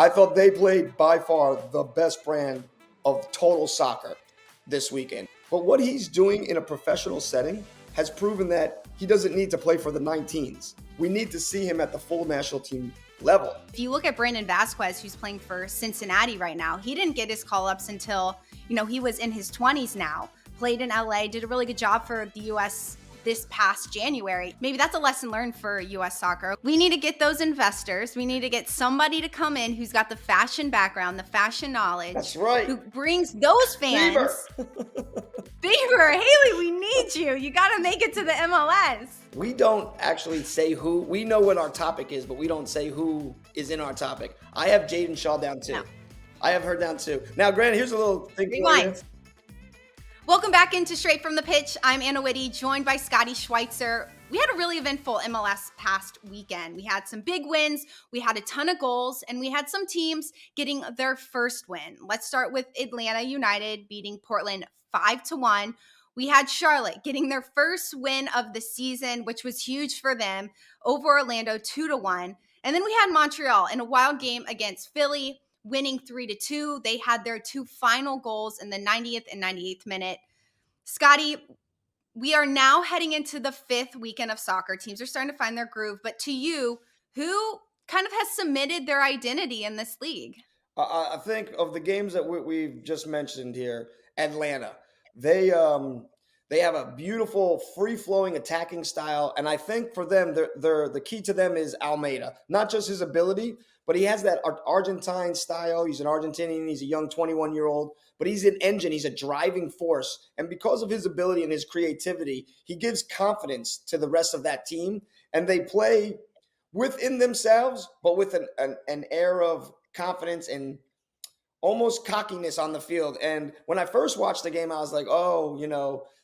I thought they played by far the best brand of total soccer this weekend. But what he's doing in a professional setting has proven that he doesn't need to play for the 19s. We need to see him at the full national team level. If you look at Brandon Vasquez, who's playing for Cincinnati right now, he didn't get his call-ups until, he was in his 20s now. Played in LA, did a really good job for the U.S. this past January. Maybe that's a lesson learned for U.S. soccer. We need to get those investors. We need to get somebody to come in who's got the fashion background, the fashion knowledge. That's right. Who brings those fans. Beaver, Haley, we need you. You got to make it to the MLS. We don't actually say who. We know what our topic is, but we don't say who is in our topic. I have Jaden Shaw down too. No. I have her down too. Now, Grant, here's a little thing. Rewind. Welcome back into Straight from the Pitch. I'm Anna Whitty, joined by Scotty Schweitzer. We had a really eventful MLS past weekend. We had some big wins, we had a ton of goals, and we had some teams getting their first win. Let's start with Atlanta United beating Portland 5-1. We had Charlotte getting their first win of the season, which was huge for them, over Orlando 2-1. And then we had Montreal in a wild game against Philly, winning 3-2. They had their two final goals in the 90th and 98th minute. Scotty, we are now heading into the fifth weekend of soccer. Teams are starting to find their groove. But to you, who kind of has cemented their identity in this league? I think of the games that we've just mentioned here, Atlanta. They have a beautiful, free-flowing attacking style, and I think for them, the key to them is Almeida. Not just his ability, but he has that Argentine style. He's an Argentinian. He's a young 21-year-old, but he's an engine. He's a driving force, and because of his ability and his creativity, he gives confidence to the rest of that team, and they play within themselves, but with an air of confidence and almost cockiness on the field. And when I first watched the game, I was like, oh,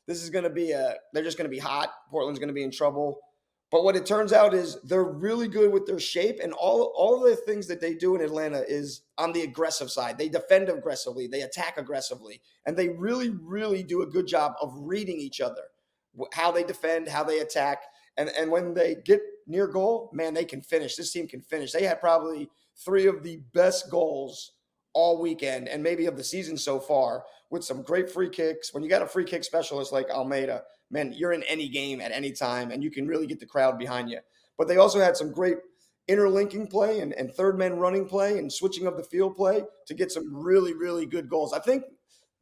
this is going to be they're just going to be hot. Portland's going to be in trouble. But what it turns out is they're really good with their shape, and all the things that they do in Atlanta is on the aggressive side. They defend aggressively, they attack aggressively, and they really, really do a good job of reading each other, how they defend, how they attack. And when they get near goal, man, they can finish. This team can finish. They had probably three of the best goals all weekend and maybe of the season so far, with some great free kicks. When you got a free kick specialist like Almeida, man, you're in any game at any time, and you can really get the crowd behind you. But they also had some great interlinking play and third men running play and switching of the field play to get some really, really good goals. I think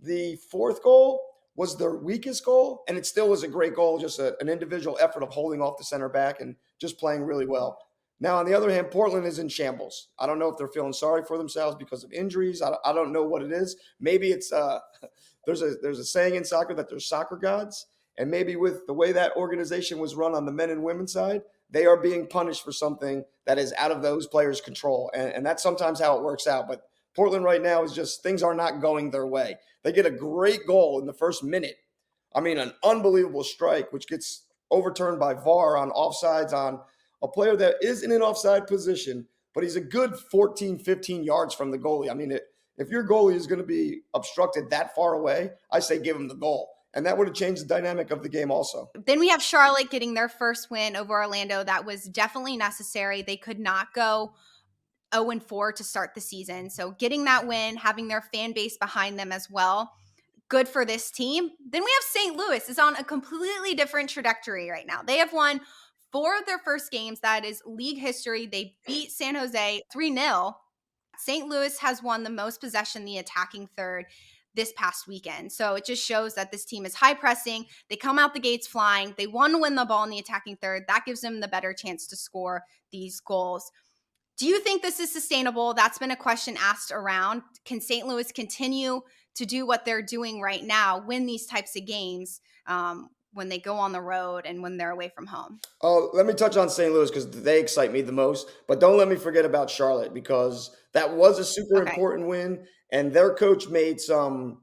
the fourth goal was their weakest goal, and it still was a great goal, just an individual effort of holding off the center back and just playing really well. Now, on the other hand, Portland is in shambles. I don't know if they're feeling sorry for themselves because of injuries. I don't know what it is. Maybe it's there's a saying in soccer that there's soccer gods, and maybe with the way that organization was run on the men and women's side, they are being punished for something that is out of those players' control, and that's sometimes how it works out. But Portland right now is just, things are not going their way. They get a great goal in the first minute. I mean, an unbelievable strike, which gets overturned by VAR on offsides on a player that is in an offside position, but he's a good 14, 15 yards from the goalie. I mean, if your goalie is going to be obstructed that far away, I say give him the goal. And that would have changed the dynamic of the game also. Then we have Charlotte getting their first win over Orlando. That was definitely necessary. They could not go 0-4 to start the season. So getting that win, having their fan base behind them as well, good for this team. Then we have St. Louis is on a completely different trajectory right now. They have won 4 of their first games. That is league history. They beat San Jose 3-0. St. Louis has won the most possession, the attacking third, this past weekend. So it just shows that this team is high pressing. They come out the gates flying. They want to win the ball in the attacking third. That gives them the better chance to score these goals. Do you think this is sustainable? That's been a question asked around. Can St. Louis continue to do what they're doing right now, win these types of games when they go on the road and when they're away from home? Oh, let me touch on St. Louis because they excite me the most. But don't let me forget about Charlotte, because that was a super important win, and their coach made some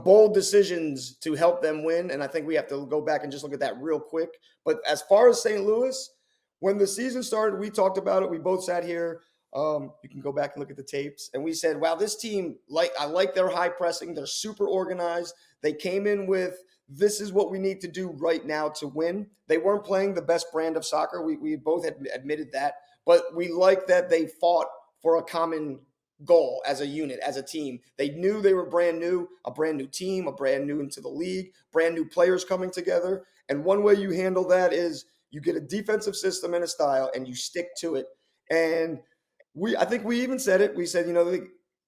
bold decisions to help them win. And I think we have to go back and just look at that real quick. But as far as St. Louis, when the season started, we talked about it. We both sat here. You can go back and look at the tapes. And we said, wow, this team, I like their high pressing. They're super organized. They came in with, this is what we need to do right now to win. They weren't playing the best brand of soccer. We both had admitted that. But we like that they fought for a common goal as a unit, as a team. They knew they were brand new, a brand new team, a brand new into the league, brand new players coming together. And one way you handle that is you get a defensive system and a style and you stick to it. And I think we even said it. We said,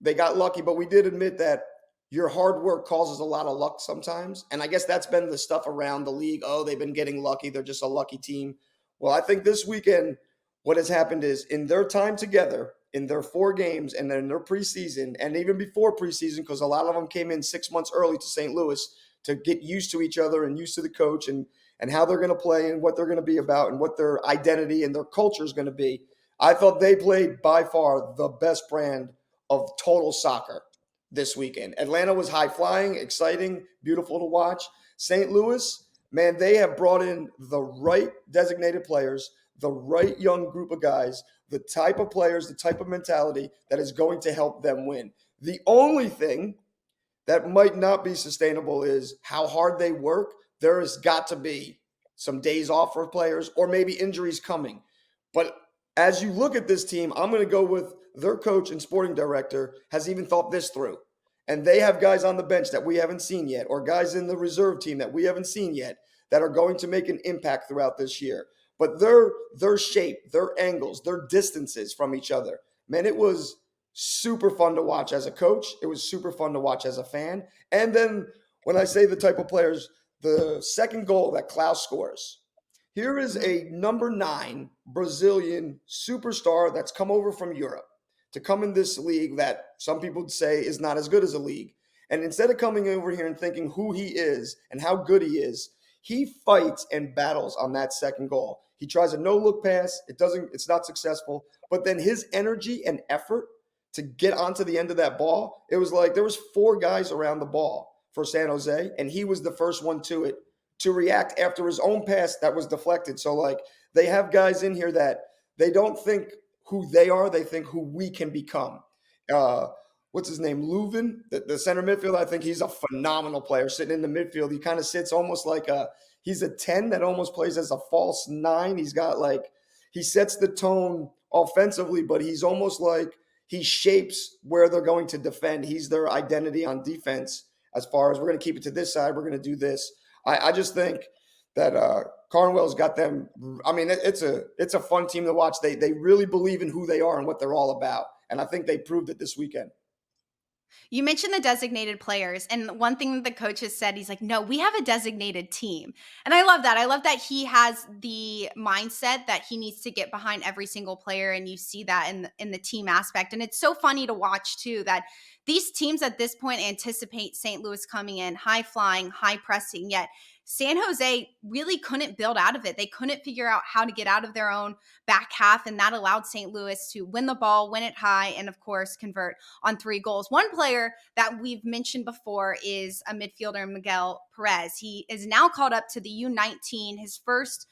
they got lucky, but we did admit that your hard work causes a lot of luck sometimes. And I guess that's been the stuff around the league. Oh, they've been getting lucky. They're just a lucky team. Well, I think this weekend, what has happened is in their time together, in their 4 games and then their preseason, and even before preseason, because a lot of them came in 6 months early to St. Louis to get used to each other and used to the coach and how they're going to play and what they're going to be about and what their identity and their culture is going to be. I thought they played by far the best brand of total soccer this weekend. Atlanta was high flying, exciting, beautiful to watch. St. Louis, man, they have brought in the right designated players, the right young group of guys, the type of players, the type of mentality that is going to help them win. The only thing that might not be sustainable is how hard they work. There has got to be some days off for players or maybe injuries coming. But as you look at this team, I'm going to go with their coach and sporting director has even thought this through. And they have guys on the bench that we haven't seen yet, or guys in the reserve team that we haven't seen yet, that are going to make an impact throughout this year. But their shape, their angles, their distances from each other, man, it was super fun to watch as a coach. It was super fun to watch as a fan. And then when I say the type of players, the second goal that Klaus scores, here is a number 9 Brazilian superstar that's come over from Europe to come in this league that some people would say is not as good as a league. And instead of coming over here and thinking who he is and how good he is, he fights and battles on that second goal. He tries a no-look pass. It's not successful. But then his energy and effort to get onto the end of that ball, it was like there was 4 guys around the ball for San Jose, and he was the first one to react after his own pass that was deflected. So, like, they have guys in here that they don't think who they are, they think who we can become. What's his name? Leuven, the center midfield. I think he's a phenomenal player sitting in the midfield. He kind of sits almost like he's a 10 that almost plays as a false 9. He sets the tone offensively, but he's almost like he shapes where they're going to defend. He's their identity on defense as far as we're going to keep it to this side. We're going to do this. I just think that Carnwell's got them. I mean, it's a fun team to watch. They really believe in who they are and what they're all about. And I think they proved it this weekend. You mentioned the designated players, and one thing that the coach has said, he's like, no, we have a designated team. And I love that. I love that he has the mindset that he needs to get behind every single player, and you see that in the team aspect. And it's so funny to watch, too, that these teams at this point anticipate St. Louis coming in high flying, high pressing, yet San Jose really couldn't build out of it. They couldn't figure out how to get out of their own back half, and that allowed St. Louis to win the ball, win it high, and of course convert on 3 goals. One player that we've mentioned before is a midfielder, Miguel Perez. He is now called up to the U19, his first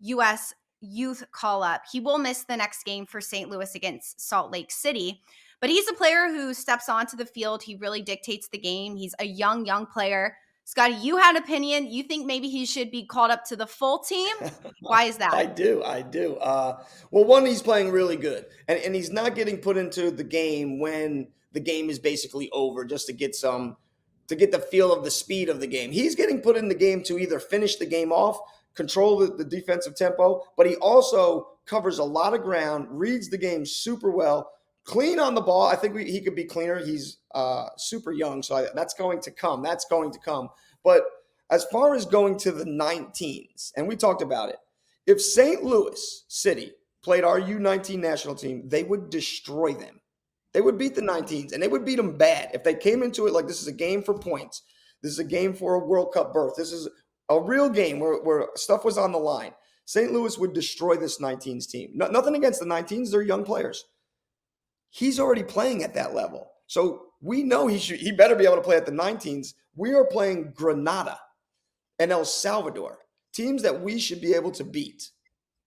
U.S. youth call up. He will miss the next game for St. Louis against Salt Lake City. But he's a player who steps onto the field. He really dictates the game. He's a young player. Scotty, you had an opinion. You think maybe he should be called up to the full team? Why is that? I do. Well, one, he's playing really good. And he's not getting put into the game when the game is basically over just to get the feel of the speed of the game. He's getting put in the game to either finish the game off, control the defensive tempo, but he also covers a lot of ground, reads the game super well, clean on the ball. I think he could be cleaner. He's super young, so that's going to come. But as far as going to the 19s, and we talked about it, if St. Louis City played our U19 national team, they would destroy them. They would beat the 19s, and they would beat them bad. If they came into it like this is a game for points, this is a game for a World Cup berth, this is a real game where stuff was on the line, St. Louis would destroy this 19s team. Nothing against the 19s. They're young players. He's already playing at that level. So we know he better be able to play at the 19s. We are playing Grenada and El Salvador, teams that we should be able to beat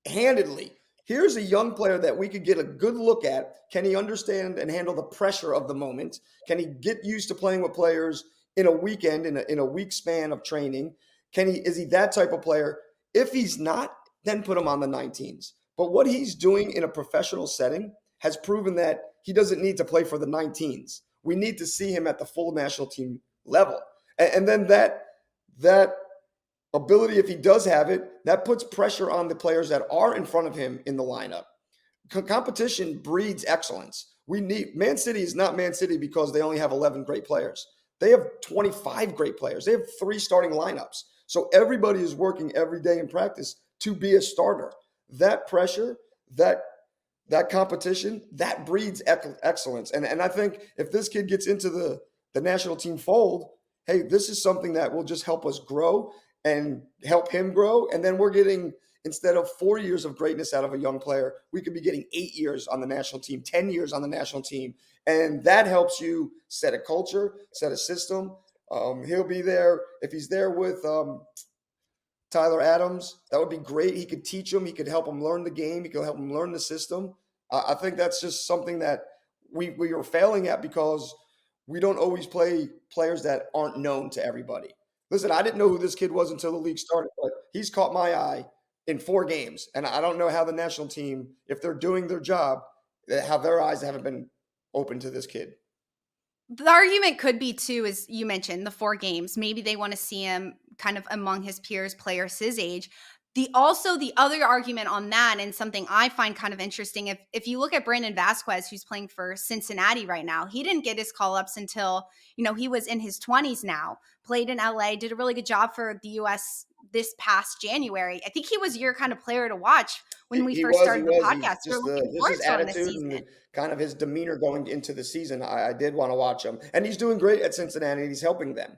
handedly. Here's a young player that we could get a good look at. Can he understand and handle the pressure of the moment? Can he get used to playing with players in a weekend, in a week span of training? Is he that type of player? If he's not, then put him on the 19s. But what he's doing in a professional setting has proven that he doesn't need to play for the 19s. We need to see him at the full national team level. And then that ability, if he does have it, that puts pressure on the players that are in front of him in the lineup. Competition breeds excellence. Man City is not Man City because they only have 11 great players. They have 25 great players. They have 3 starting lineups. So everybody is working every day in practice to be a starter. That pressure, that competition, that breeds excellence. And I think if this kid gets into the national team fold, hey, this is something that will just help us grow and help him grow. And then we're getting, instead of 4 years of greatness out of a young player, we could be getting 8 years on the national team, 10 years on the national team. And that helps you set a culture, set a system. He'll be there. If he's there with Tyler Adams, that would be great. He could teach him. He could help him learn the game. He could help him learn the system. I think that's just something that we are failing at because we don't always play players that aren't known to everybody. Listen, I didn't know who this kid was until the league started, but he's caught my eye in 4 games. And I don't know how the national team, if they're doing their job, how their eyes haven't been open to this kid. The argument could be too, as you mentioned, the 4 games. Maybe they want to see him kind of among his peers, players his age. The other argument on that, and something I find kind of interesting, if you look at Brandon Vasquez, who's playing for Cincinnati right now, he didn't get his call-ups until, he was in his 20s now, played in LA, did a really good job for the US this past January. I think he was your kind of player to watch when we first started the podcast. Just his attitude and kind of his demeanor going into the season. I did want to watch him. And he's doing great at Cincinnati. He's helping them.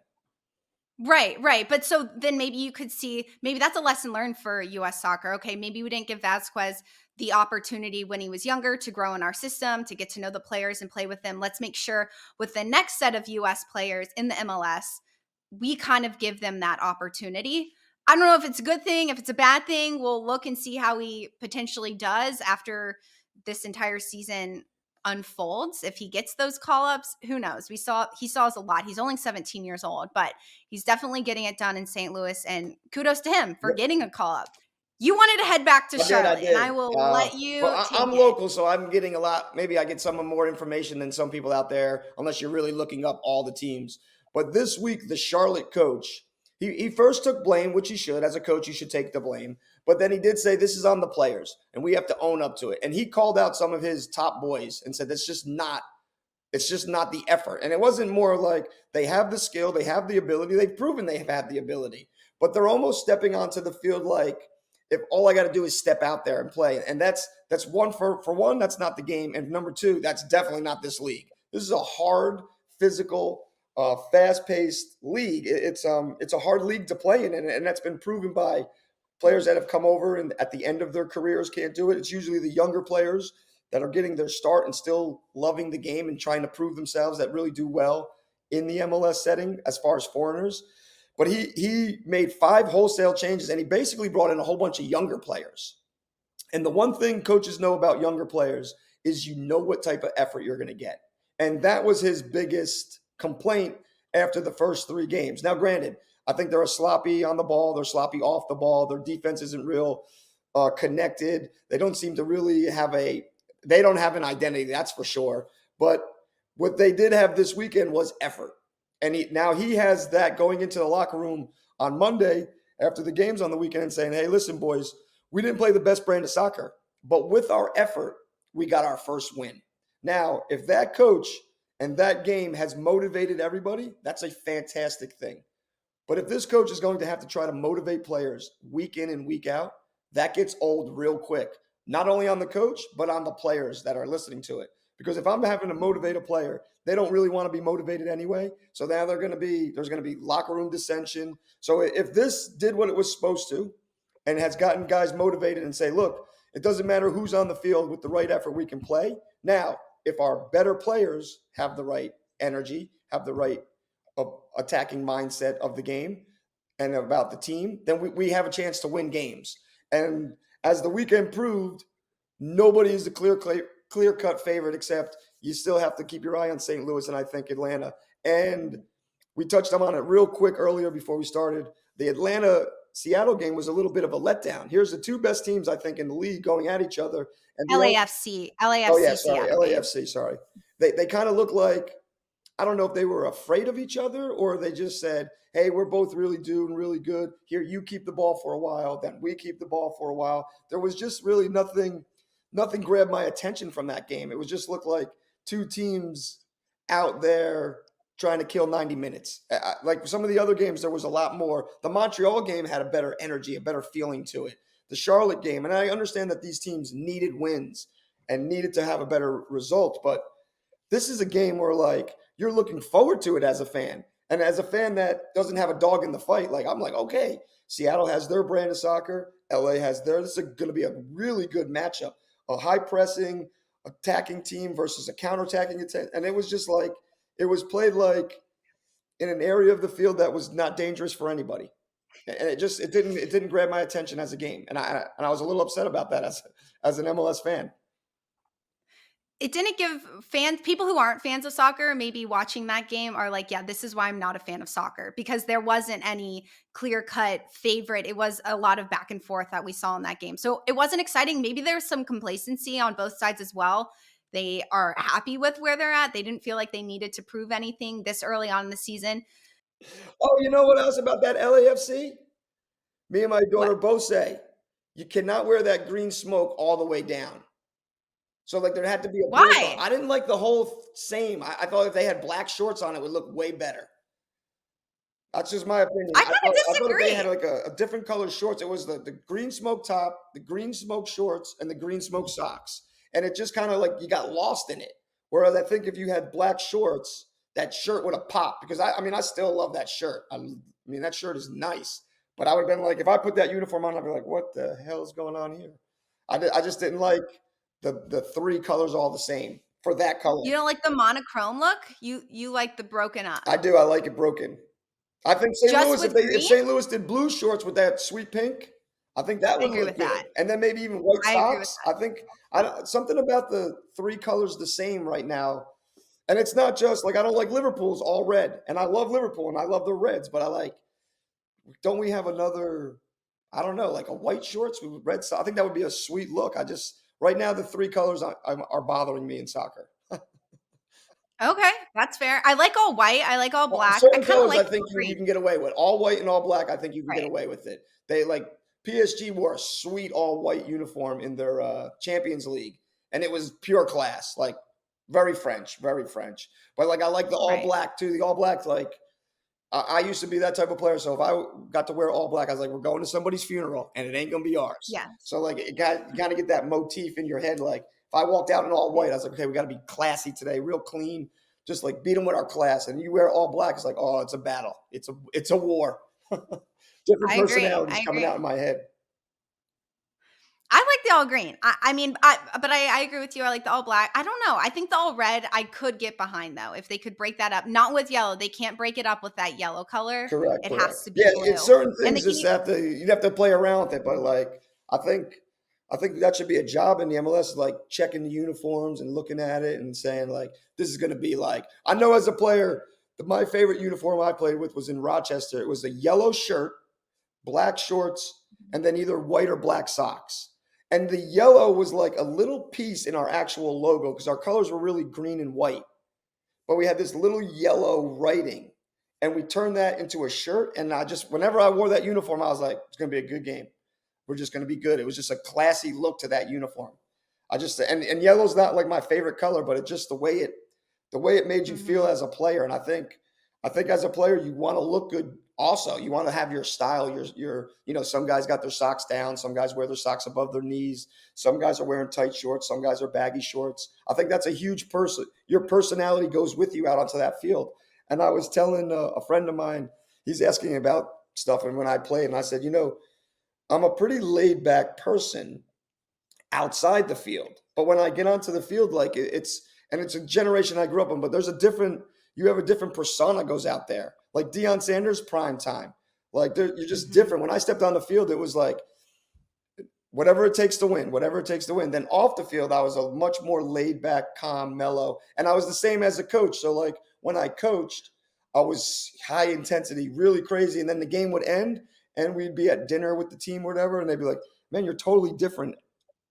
Right. But so then maybe you could see, maybe that's a lesson learned for U.S. soccer. Okay, maybe we didn't give Vasquez the opportunity when he was younger to grow in our system, to get to know the players and play with them. Let's make sure with the next set of U.S. players in the MLS, we kind of give them that opportunity. I don't know if it's a good thing, if it's a bad thing. We'll look and see how he potentially does after this entire season unfolds. If he gets those call-ups, who knows? He saw us a lot. He's only 17 years old, but he's definitely getting it done in St. Louis, and kudos to him for getting a call-up. You wanted to head back to Charlotte, and I will let you I'm local, so I'm getting a lot. Maybe I get some more information than some people out there, unless you're really looking up all the teams. But this week, the Charlotte coach, he first took blame, which he should. As a coach, you should take the blame. But then he did say this is on the players, and we have to own up to it. And he called out some of his top boys and said it's just not the effort. And it wasn't more like they have the skill, they have the ability, they've proven they have had the ability. But they're almost stepping onto the field like if all I got to do is step out there and play. And that's one for one, that's not the game. And number 2, that's definitely not this league. This is a hard, physical, fast-paced league. It's a hard league to play in, and that's been proven by players that have come over and at the end of their careers can't do it. It's usually the younger players that are getting their start and still loving the game and trying to prove themselves that really do well in the MLS setting as far as foreigners. But he made 5 wholesale changes, and he basically brought in a whole bunch of younger players. And the one thing coaches know about younger players is you know what type of effort you're going to get. And that was his biggest complaint after the first 3 games. Now, granted, I think they're sloppy on the ball. They're sloppy off the ball. Their defense isn't real connected. They don't seem to really they don't have an identity, that's for sure. But what they did have this weekend was effort. And now he has that going into the locker room on Monday after the games on the weekend saying, hey, listen, boys, we didn't play the best brand of soccer, but with our effort, we got our first win. Now, if that coach and that game has motivated everybody, that's a fantastic thing. But if this coach is going to have to try to motivate players week in and week out, that gets old real quick. Not only on the coach, but on the players that are listening to it. Because if I'm having to motivate a player, they don't really want to be motivated anyway. So now there's going to be locker room dissension. So if this did what it was supposed to and has gotten guys motivated and say, look, it doesn't matter who's on the field, with the right effort we can play. Now, if our better players have the right energy, have the right attacking mindset of the game and about the team, then we have a chance to win games. And as the weekend proved, nobody is the clear-cut favorite, except you still have to keep your eye on St. Louis and I think Atlanta. And we touched on it real quick earlier before we started. The Atlanta Seattle game was a little bit of a letdown. Here's the two best teams, I think, in the league going at each other. And LAFC, oh yeah, LAFC sorry, Seattle game. LAFC, sorry. They kind of look like, I don't know if they were afraid of each other or they just said, hey, we're both really doing really good. Here, you keep the ball for a while, then we keep the ball for a while. There was just really nothing grabbed my attention from that game. It was just looked like two teams out there trying to kill 90 minutes. Like some of the other games, there was a lot more. The Montreal game had a better energy, a better feeling to it. The Charlotte game, and I understand that these teams needed wins and needed to have a better result, but this is a game where like you're looking forward to it as a fan. And as a fan that doesn't have a dog in the fight, like I'm like, okay, Seattle has their brand of soccer, LA has their. This is going to be a really good matchup. A high pressing, attacking team versus a counterattacking attack. And it was just like it was played like in an area of the field that was not dangerous for anybody. And it didn't grab my attention as a game. And I was a little upset about that as an MLS fan. It didn't give fans, people who aren't fans of soccer, maybe watching that game are like, yeah, this is why I'm not a fan of soccer, because there wasn't any clear-cut favorite. It was a lot of back and forth that we saw in that game. So it wasn't exciting. Maybe there's some complacency on both sides as well. They are happy with where they're at. They didn't feel like they needed to prove anything this early on in the season. Oh, you know what else about that LAFC? Me and my daughter What? both say you cannot wear that green smoke all the way down. So like there had to be a break off. Why? I didn't like the whole same. I thought if they had black shorts on, it would look way better. That's just my opinion. I kind of I thought if they had disagree. like a different color shorts, it was the green smoke top, the green smoke shorts, and the green smoke socks. And it just kind of like you got lost in it. Whereas I think if you had black shorts, that shirt would have popped. Because I mean, I still love that shirt. I mean, that shirt is nice. But I would have been like, if I put that uniform on, I'd be like, what the hell is going on here? I just didn't like the three colors all the same for that color. You don't like the monochrome look? You like the broken up. I do. I like it broken. I think St. Just Louis, with if green? St. Louis did blue shorts with that sweet pink, I think that I would agree look with good. that. And then maybe even white I agree with socks. I think something about the three colors the same right now. And it's not just like I don't like Liverpool's all red, and I love Liverpool and I love the Reds, but I like. Don't we have another? I don't know, like a white shorts with red socks. I think that would be a sweet look. I just right now the three colors are bothering me in soccer. Okay, that's fair. I like all white. I like all Well, black. I certain kind of colors I like think you green. can get away with. All white and all black, I think you can get Right. away with it. They like PSG wore a sweet all white uniform in their Champions League, and it was pure class, like very French, very French. But like I like the all Right. black too. The all black, like I used to be that type of player. So if I got to wear all black, I was like, we're going to somebody's funeral, and it ain't gonna be ours. Yes. So like you got to get that motif in your head. Like if I walked out in all white, I was like, okay, we got to be classy today, real clean. Just like beat them with our class, and you wear all black. It's like, oh, it's a battle. It's a war. Different I agree. personalities I coming out agree. in my head. I like the all green. I mean, but I agree with you. I like the all black. I don't know. I think the all red I could get behind though if they could break that up. Not with yellow. They can't break it up with that yellow color. Correct, It correct. has to be Yeah, blue. it's certain And things just you'd have to play around with it. But like, I think that should be a job in the MLS, like checking the uniforms and looking at it and saying like, this is going to be like. I know as a player, my favorite uniform I played with was in Rochester. It was a yellow shirt, black shorts, and then either white or black socks. And the yellow was like a little piece in our actual logo because our colors were really green and white. But we had this little yellow writing, and we turned that into a shirt. And whenever I wore that uniform, I was like, it's going to be a good game. We're just going to be good. It was just a classy look to that uniform. And yellow's not like my favorite color, but it's just the way it made you feel as a player. And I think as a player, you want to look good. Also, you want to have your style. Some guys got their socks down. Some guys wear their socks above their knees. Some guys are wearing tight shorts. Some guys are baggy shorts. I think that's a huge person. Your personality goes with you out onto that field. And I was telling a friend of mine, he's asking about stuff. And when I played, and I said, I'm a pretty laid back person outside the field. But when I get onto the field, like it's a generation I grew up in, but you have a different persona goes out there. Like Deion Sanders prime time. Like you're just different. When I stepped on the field, it was like whatever it takes to win, whatever it takes to win. Then off the field, I was a much more laid back, calm, mellow. And I was the same as a coach. So like when I coached, I was high intensity, really crazy. And then the game would end and we'd be at dinner with the team or whatever, and they'd be like, "Man, you're totally different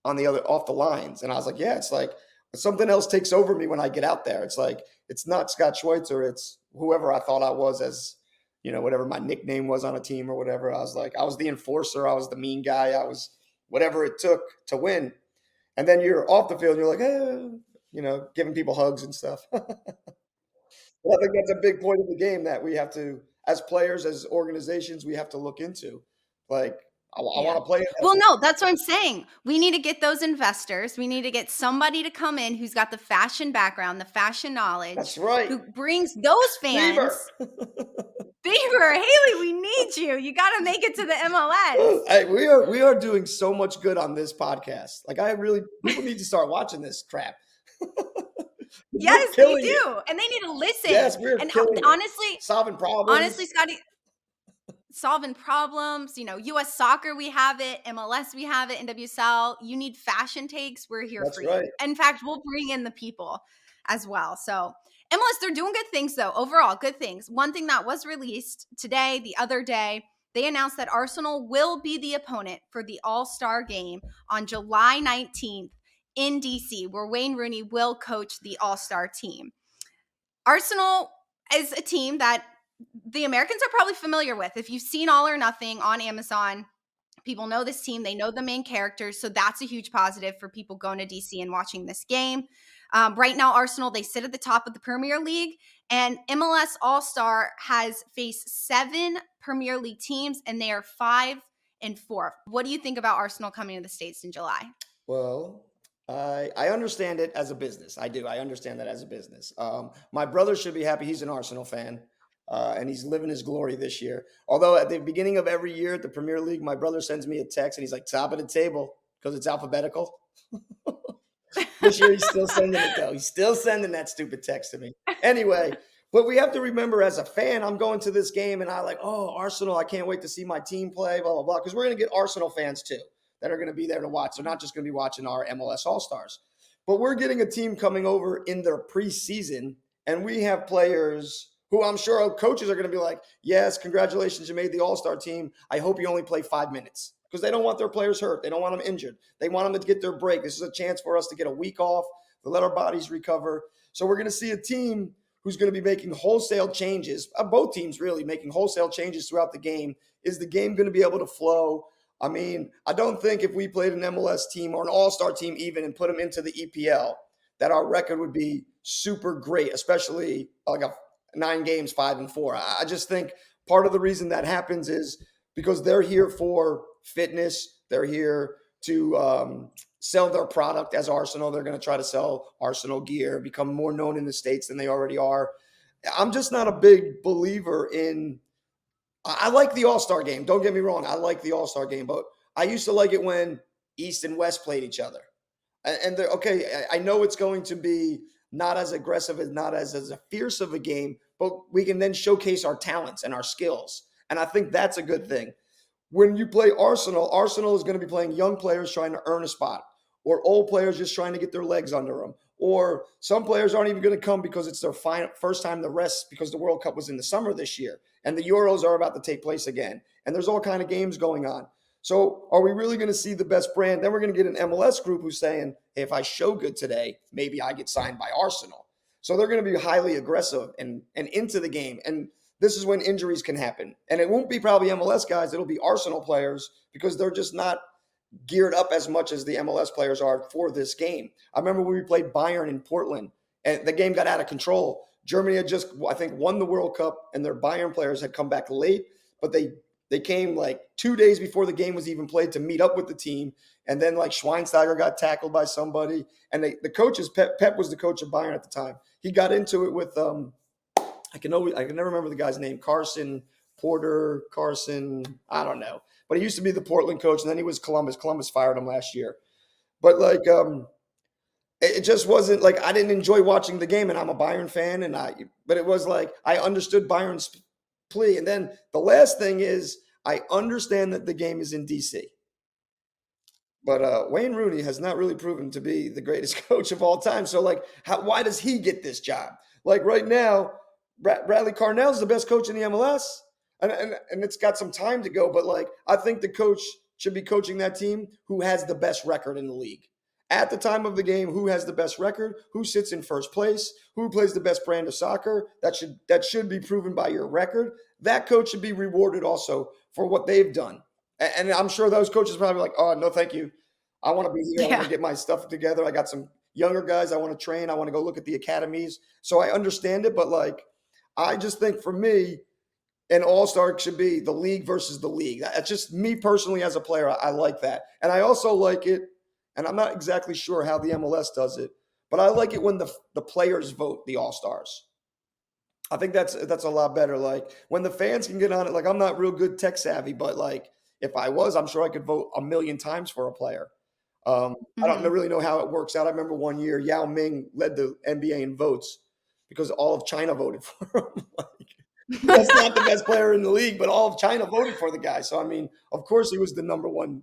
on the other off the lines." And I was like, "Yeah, it's like something else takes over me when I get out there. It's like it's not Scott Schweitzer, it's whoever I thought I was as whatever my nickname was on a team or whatever. I was like, I was the enforcer, I was the mean guy, I was whatever it took to win. And then you're off the field, and you're like, giving people hugs and stuff." Well, I think that's a big point of the game that we have to, as players, as organizations, we have to look into. Like, I want Yeah. to play. Well, no, that's what I'm saying. We need to get those investors. We need to get somebody to come in who's got the fashion background, the fashion knowledge, That's right. who brings those fans. Beaver, Haley, we need you. You got to make it to the MLS. Hey, we are doing so much good on this podcast. Like, people need to start watching this crap. Yes, they do, and they need to listen. Yes, we're and killing it. honestly, Solving problems. Honestly, Scotty, solving problems. U.S. soccer, we have it. MLS, we have it. NWSL. You need fashion takes. We're here That's for right. you. In fact, we'll bring in the people as well. So MLS, they're doing good things though. Overall, good things. One thing that was released today, the other day, they announced that Arsenal will be the opponent for the All-Star game on July 19th in DC, where Wayne Rooney will coach the All-Star team. Arsenal is a team that the Americans are probably familiar with. If you've seen All or Nothing on Amazon, people know this team. They know the main characters. So that's a huge positive for people going to DC and watching this game. Right now, Arsenal, they sit at the top of the Premier League, and MLS All-Star has faced 7 Premier League teams, and they are 5-4. What do you think about Arsenal coming to the States in July? Well, I understand it as a business. I do. I understand that as a business. My brother should be happy. He's an Arsenal fan, and he's living his glory this year. Although at the beginning of every year at the Premier League, my brother sends me a text, and he's like, "Top of the table," because it's alphabetical. This year he's still sending it, though. He's still sending that stupid text to me. Anyway, but we have to remember, as a fan, I'm going to this game, and I like, oh, Arsenal, I can't wait to see my team play, blah, blah, blah, because we're going to get Arsenal fans, too, that are going to be there to watch. They're not just going to be watching our MLS All-Stars. But we're getting a team coming over in their preseason, and we have players who I'm sure coaches are going to be like, yes, congratulations, you made the All-Star team. I hope you only play 5 minutes. Because they don't want their players hurt. They don't want them injured. They want them to get their break. This is a chance for us to get a week off, to let our bodies recover. So we're going to see a team who's going to be making wholesale changes. Both teams really making wholesale changes throughout the game. Is the game going to be able to flow? I mean, I don't think if we played an MLS team or an All-Star team even and put them into the EPL, that our record would be super great, especially like 9 games, 5-4. I just think part of the reason that happens is because they're here for fitness. They're here to sell their product as Arsenal. They're going to try to sell Arsenal gear, become more known in the States than they already are. I'm just not a big believer in – I like the All-Star game. Don't get me wrong. I like the All-Star game. But I used to like it when East and West played each other. And they're okay, I know it's going to be not as aggressive and not as fierce of a game, but we can then showcase our talents and our skills. And I think that's a good thing. When you play Arsenal, Arsenal is going to be playing young players trying to earn a spot, or old players just trying to get their legs under them, or some players aren't even going to come because it's their first time to rest because the World Cup was in the summer this year, and the Euros are about to take place again, and there's all kind of games going on. So are we really going to see the best brand? Then we're going to get an MLS group who's saying, hey, if I show good today, maybe I get signed by Arsenal. So they're going to be highly aggressive and into the game, and this is when injuries can happen. And it won't be probably MLS guys. It'll be Arsenal players because they're just not geared up as much as the MLS players are for this game. I remember when we played Bayern in Portland and the game got out of control. Germany had just, I think, won the World Cup, and their Bayern players had come back late, but they came like 2 days before the game was even played to meet up with the team. And then like Schweinsteiger got tackled by somebody. And the coaches, Pep was the coach of Bayern at the time. He got into it with I can never remember the guy's name. Carson, I don't know. But he used to be the Portland coach, and then he was Columbus. Columbus fired him last year. But like it just wasn't like I didn't enjoy watching the game, and I'm a Bayern fan, but it was like I understood Bayern's plea. And then the last thing is I understand that the game is in DC. But Wayne Rooney has not really proven to be the greatest coach of all time. So like why does he get this job? Like right now, Bradley Carnell's the best coach in the MLS. and it's got some time to go, but like I think the coach should be coaching that team who has the best record in the league. At the time of the game, who has the best record, who sits in first place, who plays the best brand of soccer, that should be proven by your record. That coach should be rewarded also for what they've done. And I'm sure those coaches probably like, oh no, thank you. I want to be here. I want Yeah. to get my stuff together. I got some younger guys I want to train. I want to go look at the academies. So I understand it, but like I just think for me, an all-star should be the league versus the league. That's just me personally as a player. I like that. And I also like it, and I'm not exactly sure how the MLS does it, but I like it when the players vote the all-stars. I think that's a lot better. Like when the fans can get on it, like I'm not real good tech savvy, but like if I was, I'm sure I could vote a million times for a player. I don't Mhm. really know how it works out. I remember one year Yao Ming led the NBA in votes because all of China voted for him. That's not the best player in the league, but all of China voted for the guy. So I mean, of course he was the number one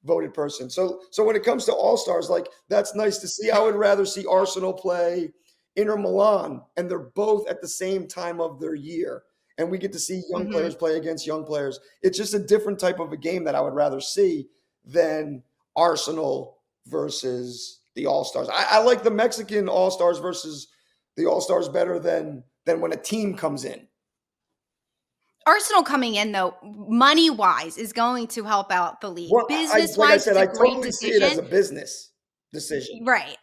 voted person. So when it comes to all stars, like that's nice to see. I would rather see Arsenal play Inter Milan, and they're both at the same time of their year, and we get to see young Mhm. players play against young players. It's just a different type of a game that I would rather see than Arsenal versus the All Stars. I like the Mexican All Stars versus the All Stars better than when a team comes in. Arsenal coming in though, money wise, is going to help out the league. Well, Business like I wise, said, it's a I great totally see it as decision. a business decision. Right.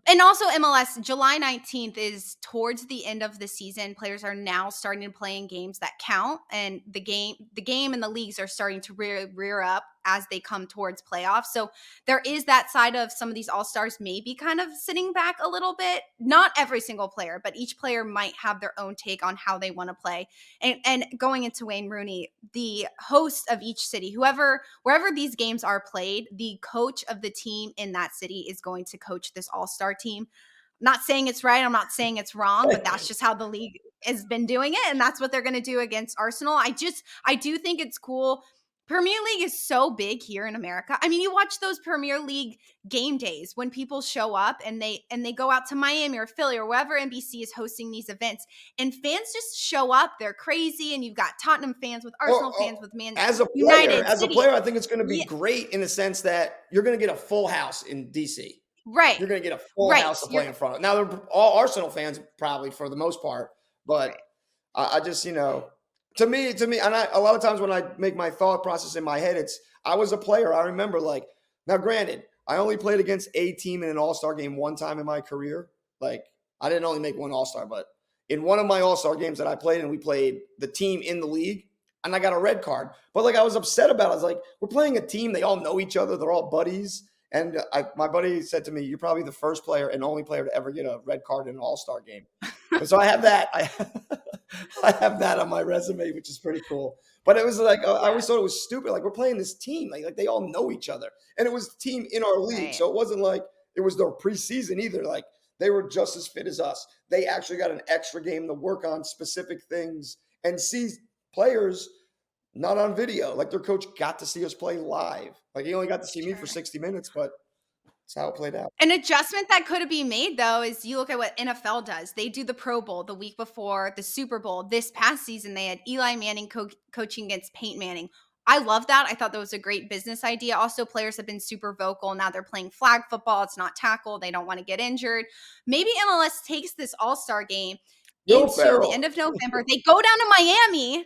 And also MLS, July 19th is towards the end of the season. Players are now starting to play in games that count, and the game and the leagues are starting to rear up as they come towards playoffs. So there is that side of some of these all-stars maybe kind of sitting back a little bit. Not every single player, but each player might have their own take on how they want to play. And going into Wayne Rooney, the host of each city, wherever these games are played, the coach of the team in that city is going to coach this all-star team. I'm not saying it's right, I'm not saying it's wrong, but that's just how the league has been doing it, and that's what they're going to do against Arsenal. I do think it's cool. Premier League is so big here in America. I mean, you watch those Premier League game days when people show up and they go out to Miami or Philly or wherever NBC is hosting these events, and fans just show up. They're crazy, and you've got Tottenham fans with Arsenal Or fans with Man as United a City. player, I think it's going to be Yeah, great in the sense that you're going to get a full house in DC. right, You're going to get a full right. house to You're play in front of. Now, they're all Arsenal fans probably for the most part, but right. I just, to me, and a lot of times when I make my thought process in my head, it's I was a player. I remember like now, granted, I only played against a team in an All Star game one time in my career. Like I didn't only make one All Star, but in one of my All Star games that I played, and we played the team in the league, and I got a red card. But like I was upset about it. I was like, we're playing a team. They all know each other. They're all buddies. And my buddy said to me, "You're probably the first player and only player to ever get a red card in an All Star game." So I have that. I have that on my resume, which is pretty cool. But it was like I Yeah, always thought it was stupid. Like we're playing this team, like they all know each other, and it was a team in our league, right. so it wasn't like it was their preseason either. Like they were just as fit as us. They actually got an extra game to work on specific things and see players not on video. Like their coach got to see us play live. Like he only got to see me for Sure. 60 minutes, but that's how it played out. An adjustment that could be made though is you look at what NFL does. They do the Pro Bowl the week before the Super Bowl. This past season, they had Eli Manning coaching against Peyton Manning. I love that. I thought that was a great business idea. Also, players have been super vocal. Now they're playing flag football. It's not tackle. They don't want to get injured. Maybe MLS takes this All-Star game Will into the Ferrell. end of November. They go down to Miami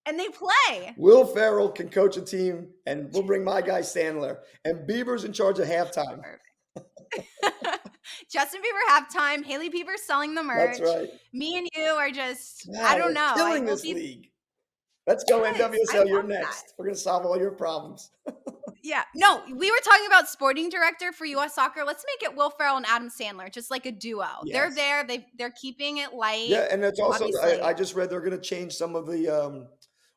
and they play. Will Ferrell can coach a team, and we'll bring my guy Sandler. And Bieber's in charge of halftime. Justin Bieber halftime, Haley Bieber selling the That's merch. right. Me and you are just, I Wow, don't we're know. killing We'll this see. league. Let's go Yes, I NWSL. You're love that. next. We're gonna solve all your problems. Yeah. No, we were talking about sporting director for US Soccer. Let's make it Will Ferrell and Adam Sandler, just like a duo. They're Yes. there. They're keeping it light. Yeah, and it's also I Obviously. just read they're gonna change some of the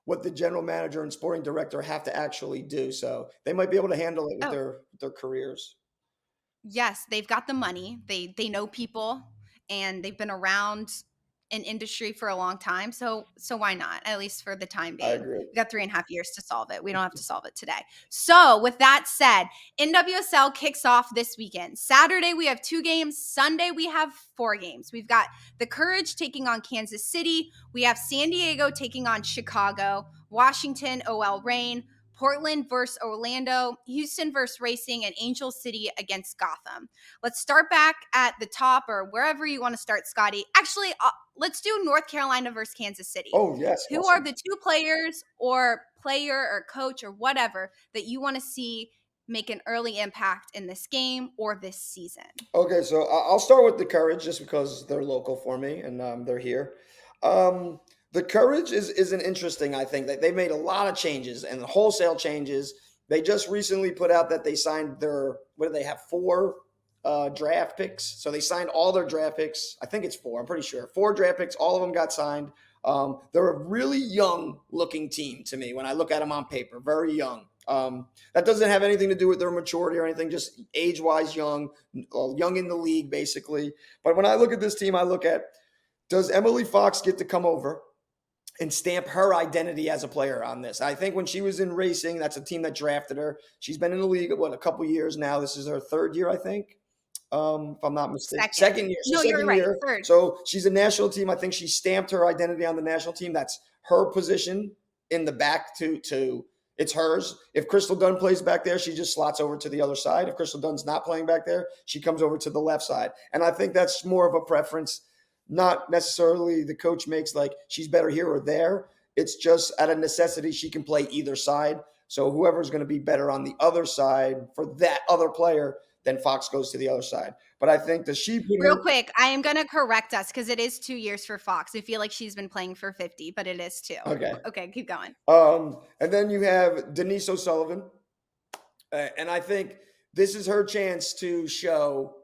what the general manager and sporting director have to actually do. So they might be able to handle it with Oh, their careers. yes, they've got the money. They know people and they've been around in industry for a long time. So why not? At least for the time I being. agree. We got 3.5 years to solve it. We don't have to solve it today. So with that said, NWSL kicks off this weekend. Saturday, we have 2 games. Sunday, we have 4 games. We've got the Courage taking on Kansas City. We have San Diego taking on Chicago, Washington, OL Reign, Portland versus Orlando, Houston versus Racing, and Angel City against Gotham. Let's start back at the top or wherever you want to start, Scotty. Actually, let's do North Carolina versus Kansas City. Oh, yes. Who awesome. are the 2 players or player or coach or whatever that you want to see make an early impact in this game or this season? Okay, so I'll start with the Courage just because they're local for me and they're here. The Courage is an interesting. I think that they made a lot of changes and wholesale changes. They just recently put out that they signed their, what do they have, 4 draft picks. So they signed all their draft picks. I think it's 4. I'm pretty sure 4 draft picks. All of them got signed. They're a really young looking team to me when I look at them on paper. Very young. That doesn't have anything to do with their maturity or anything, just age-wise young in the league, basically. But when I look at this team, I look at, does Emily Fox get to come over and stamp her identity as a player on this? I think when she was in Racing, that's a team that drafted her. She's been in the league, a couple years now. This is her 3rd year, I think. If I'm not mistaken. Second year. No, you're right. 3rd. So she's a national team. I think she stamped her identity on the national team. That's her position in the back to it's hers. If Crystal Dunn plays back there, she just slots over to the other side. If Crystal Dunn's not playing back there, she comes over to the left side. And I think that's more of a preference, not necessarily the coach makes like she's better here or there. It's just out of necessity, she can play either side. So whoever's going to be better on the other side for that other player, then Fox goes to the other side. But I think the she real quick, I am going to correct us because it is 2 years for Fox. I feel like she's been playing for 50, but it is 2. Okay, keep going. And then you have Denise O'Sullivan, and I think this is her chance to show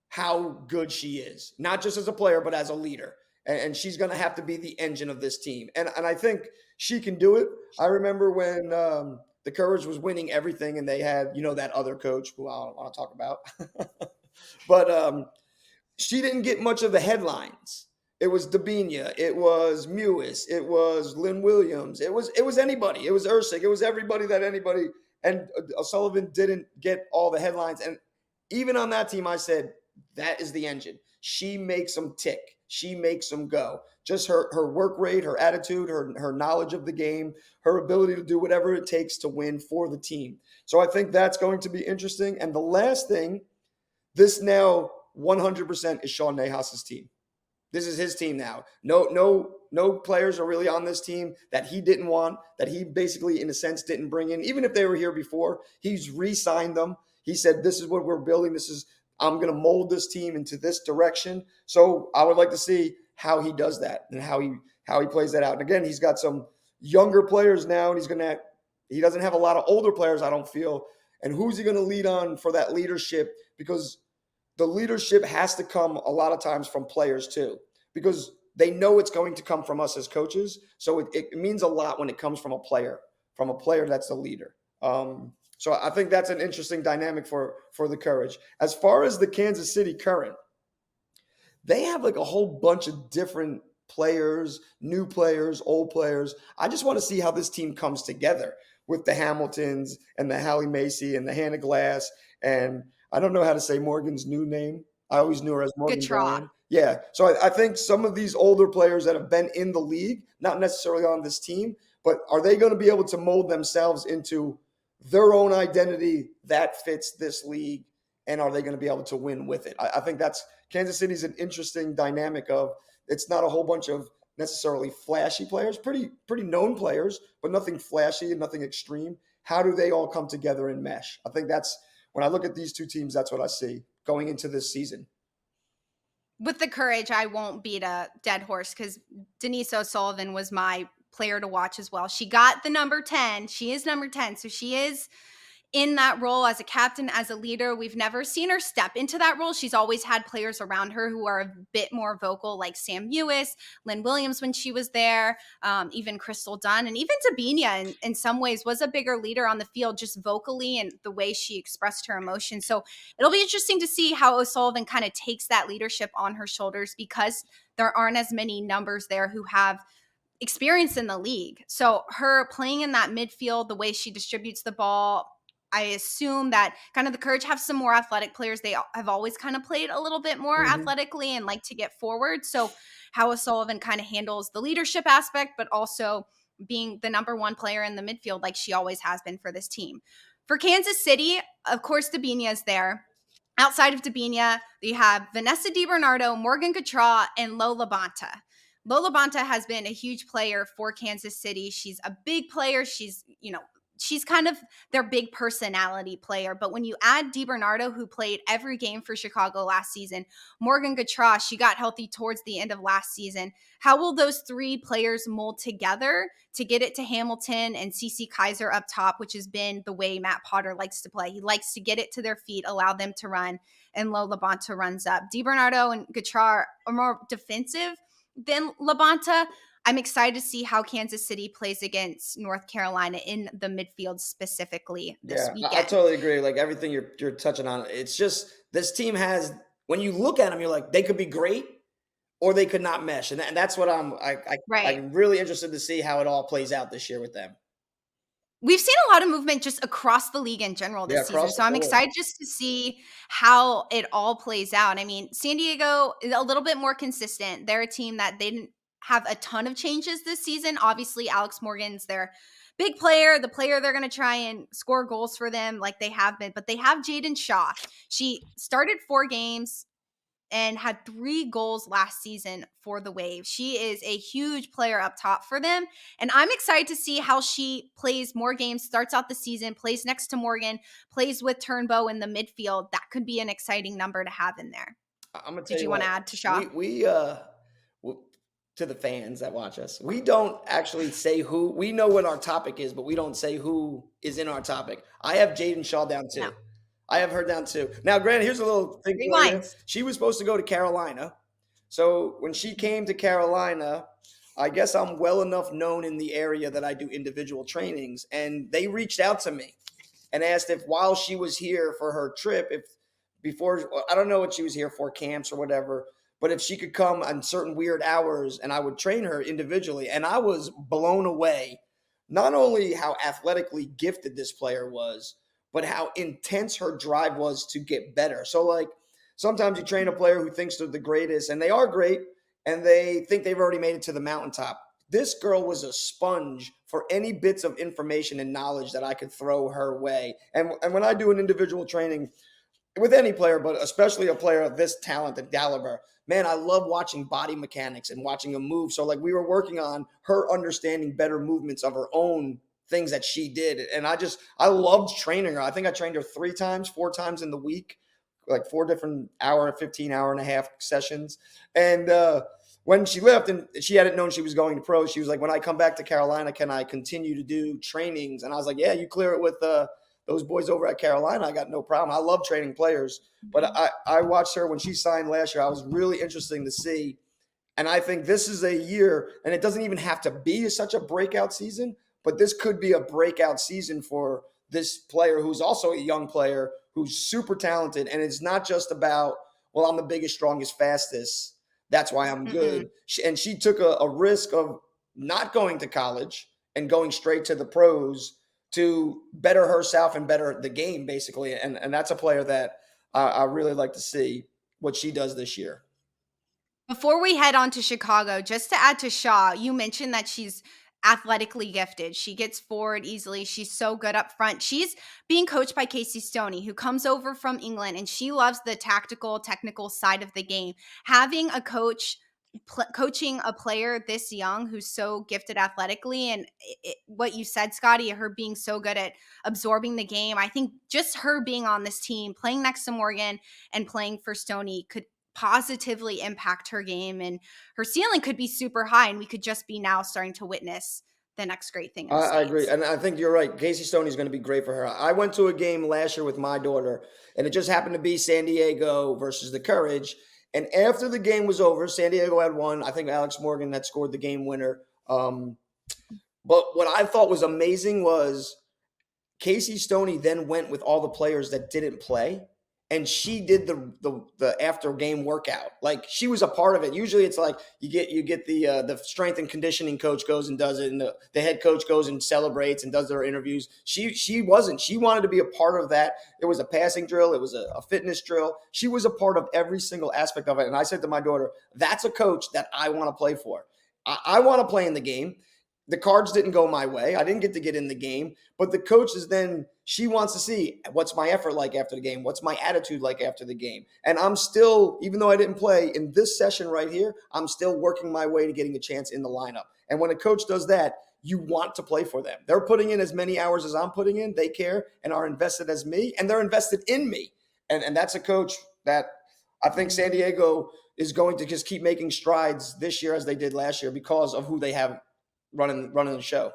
how good she is, not just as a player, but as a leader. And she's going to have to be the engine of this team. And I think she can do it. I remember when the Courage was winning everything and they had, that other coach who I don't want to talk about. But she didn't get much of the headlines. It was Dabinia. It was Mewis. It was Lynn Williams. It was anybody. It was Ursig. It was everybody. And O'Sullivan didn't get all the headlines. And even on that team, I said, that is the engine. She makes them tick. She makes them go. Just her work rate, her attitude, her knowledge of the game, her ability to do whatever it takes to win for the team. So I think that's going to be interesting. And the last thing, this now 100% is Sean Nahas's team. This is his team now. No players are really on this team that he didn't want, that he basically, in a sense, didn't bring in. Even if they were here before, he's re-signed them. He said, this is what we're building. I'm going to mold this team into this direction. So I would like to see how he does that and how he plays that out. And again, he's got some younger players now, and he doesn't have a lot of older players, I don't feel. And who's he going to lead on for that leadership? Because the leadership has to come a lot of times from players too, because they know it's going to come from us as coaches. So it means a lot when it comes from a player that's the leader. So I think that's an interesting dynamic for the Courage. As far as the Kansas City Current, they have like a whole bunch of different players, new players, old players. I just want to see how this team comes together with the Hamiltons and the Hallie Macy and the Hannah Glass. And I don't know how to say Morgan's new name. I always knew her as Morgan Bryan. Yeah. So I think some of these older players that have been in the league, not necessarily on this team, but are they going to be able to mold themselves into their own identity that fits this league? And are they going to be able to win with it? I think that's Kansas City's an interesting dynamic of, it's not a whole bunch of necessarily flashy players, pretty known players, but nothing flashy and nothing extreme. How do they all come together and mesh? I think that's, when I look at these two teams, that's what I see going into this season. With the Courage, I won't beat a dead horse because Denise O'Sullivan was my player to watch as well. She got the number 10. She is number 10. So she is in that role as a captain, as a leader. We've never seen her step into that role. She's always had players around her who are a bit more vocal, like Sam Mewis, Lynn Williams when she was there, even Crystal Dunn, and even Dabinia in some ways was a bigger leader on the field, just vocally and the way she expressed her emotions. So it'll be interesting to see how O'Sullivan kind of takes that leadership on her shoulders, because there aren't as many numbers there who have experience in the league. So her playing in that midfield, the way she distributes the ball, I assume that kind of the Courage have some more athletic players. They have always kind of played a little bit more Mhm. athletically and like to get forward. So how O'Sullivan kind of handles the leadership aspect, but also being the number one player in the midfield like she always has been for this team. For Kansas City, of course, Dabinia is there. Outside of Dabinia, you have Vanessa DiBernardo, Morgan Gautrat, and Lola Bonta. Lola Bonta has been a huge player for Kansas City. She's a big player. She's kind of their big personality player. But when you add DiBernardo, who played every game for Chicago last season, Morgan Gautrat, she got healthy towards the end of last season. How will those three players mold together to get it to Hamilton and Cece Kaiser up top, which has been the way Matt Potter likes to play? He likes to get it to their feet, allow them to run, and Lola Bonta runs up. DiBernardo and Gautrat are more defensive than Labonta. I'm excited to see how Kansas City plays against North Carolina in the midfield specifically this Yeah, I weekend. totally agree. Like everything you're touching on, it's just this team has. When you look at them, you're like they could be great, or they could not mesh, and that's what Right. I'm really interested to see how it all plays out this year with them. We've seen a lot of movement just across the league in general Yeah, this season. across So the I'm board. excited just to see how it all plays out. I mean, San Diego is a little bit more consistent. They're a team that they didn't have a ton of changes this season. Obviously, Alex Morgan's their big player, the player they're going to try and score goals for them like they have been. But they have Jaden Shaw. She started 4 games and had 3 goals last season for the Wave. She is a huge player up top for them. And I'm excited to see how she plays more games, starts out the season, plays next to Morgan, plays with Turnbow in the midfield. That could be an exciting number to have in there. I'm gonna tell Did you you want to what add to Shaw? we w- to the fans that watch us, we don't actually say who. We know what our topic is, but we don't say who is in our topic. I have Jaden Shaw down No. too. I have her down too. Now, granted, here's a little thing Great for you. lines. She was supposed to go to Carolina. So when she came to Carolina, I guess I'm well enough known in the area that I do individual trainings. And they reached out to me and asked if while she was here for her trip, if before, I don't know what she was here for, camps or whatever, but if she could come on certain weird hours and I would train her individually. And I was blown away, not only how athletically gifted this player was, but how intense her drive was to get better. So, like, sometimes you train a player who thinks they're the greatest, and they are great, and they think they've already made it to the mountaintop. This girl was a sponge for any bits of information and knowledge that I could throw her way. And when I do an individual training with any player, but especially a player of this talent and caliber, man, I love watching body mechanics and watching them move. So, like, we were working on her understanding better movements of her own things that she did. And I loved training her. I think I trained her 3 times, 4 times in the week, like 4 different hour, 15 hour and a half sessions. And when she left and she hadn't known she was going to pro, she was like, when I come back to Carolina, can I continue to do trainings? And I was like, yeah, you clear it with those boys over at Carolina. I got no problem. I love training players. But I watched her when she signed last year. I was really interesting to see. And I think this is a year, and it doesn't even have to be such a breakout season, but this could be a breakout season for this player who's also a young player who's super talented. And it's not just about, well, I'm the biggest, strongest, fastest. That's why I'm Mm-mm. good. And she took a risk of not going to college and going straight to the pros to better herself and better the game, basically. And that's a player that I really like to see what she does this year. Before we head on to Chicago, just to add to Shaw, you mentioned that she's athletically gifted. She gets forward easily. She's so good up front. She's being coached by Casey Stoney, who comes over from England, and she loves the tactical, technical side of the game. Having a coach coaching a player this young who's so gifted athletically, and what you said, Scotty, her being so good at absorbing the game, I think just her being on this team, playing next to Morgan and playing for Stoney could positively impact her game, and her ceiling could be super high, and we could just be now starting to witness the next great thing in the I agree. States. And I think you're right. Casey Stoney is going to be great for her. I went to a game last year with my daughter, and it just happened to be San Diego versus the Courage. And after the game was over, San Diego had won. I think Alex Morgan had scored the game winner. But what I thought was amazing was Casey Stoney then went with all the players that didn't play and she did the after game workout. Like, she was a part of it. Usually it's like you get the strength and conditioning coach goes and does it, and the head coach goes and celebrates and does their interviews. She wasn't. She wanted to be a part of that. It was a passing drill. It was a fitness drill. She was a part of every single aspect of it. And I said to my daughter, that's a coach that I want to play for. I want to play in the game. The cards didn't go my way. I didn't get to get in the game, but the coach is then, she wants to see what's my effort like after the game? What's my attitude like after the game? And I'm still, even though I didn't play in this session right here, I'm still working my way to getting a chance in the lineup. And when a coach does that, you want to play for them. They're putting in as many hours as I'm putting in. They care and are invested as me, and they're invested in me. And that's a coach that I think San Diego is going to just keep making strides this year as they did last year because of who they have running the show.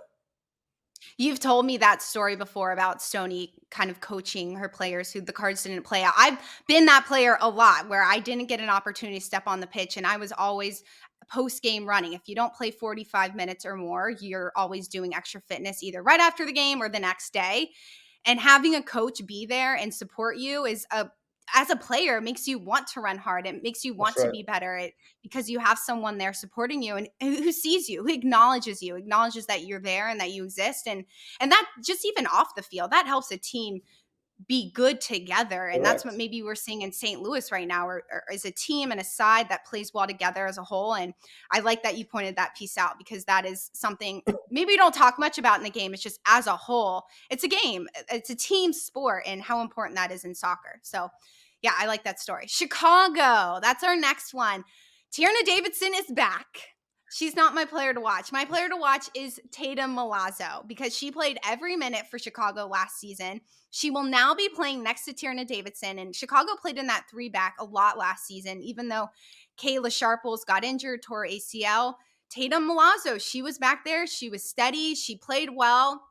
You've told me that story before about Stoney kind of coaching her players who the cards didn't play out. I've been that player a lot where I didn't get an opportunity to step on the pitch, and I was always post-game running. If you don't play 45 minutes or more, you're always doing extra fitness either right after the game or the next day. And having a coach be there and support you as a player, it makes you want to run hard. It makes you want That's to right. be better because you have someone there supporting you and who sees you, who acknowledges that you're there and that you exist. And that just even off the field, that helps a team be good together. And that's what Correct. maybe we're seeing in St. Louis right now, or is a team and a side that plays well together as a whole. And I like that you pointed that piece out, because that is something maybe we don't talk much about in the game. It's just, as a whole, it's a game, it's a team sport, and how important that is in soccer. So yeah, I like that story. Chicago, that's our next one. Tierna Davidson is back. She's not my player to watch. My player to watch is Tatum Milazzo, because she played every minute for Chicago last season. She will now be playing next to Tierna Davidson, and Chicago played in that 3-back a lot last season, even though Kayla Sharples got injured, tore ACL. Tatum Milazzo, she was back there. She was steady. She played well.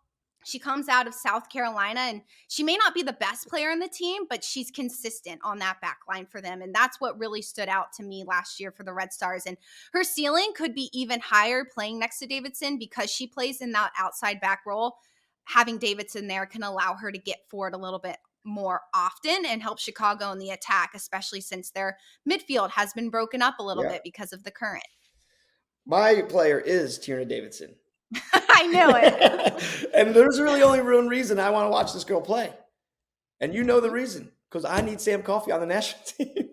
She comes out of South Carolina, and she may not be the best player in the team, but she's consistent on that back line for them. And that's what really stood out to me last year for the Red Stars. And her ceiling could be even higher playing next to Davidson, because she plays in that outside back role. Having Davidson there can allow her to get forward a little bit more often and help Chicago in the attack, especially since their midfield has been broken up a little Yeah. bit because of the current. My player is Tierna Davidson. I knew it. And there's really only one reason I want to watch this girl play. And you know the reason, because I need Sam Coffey on the national team.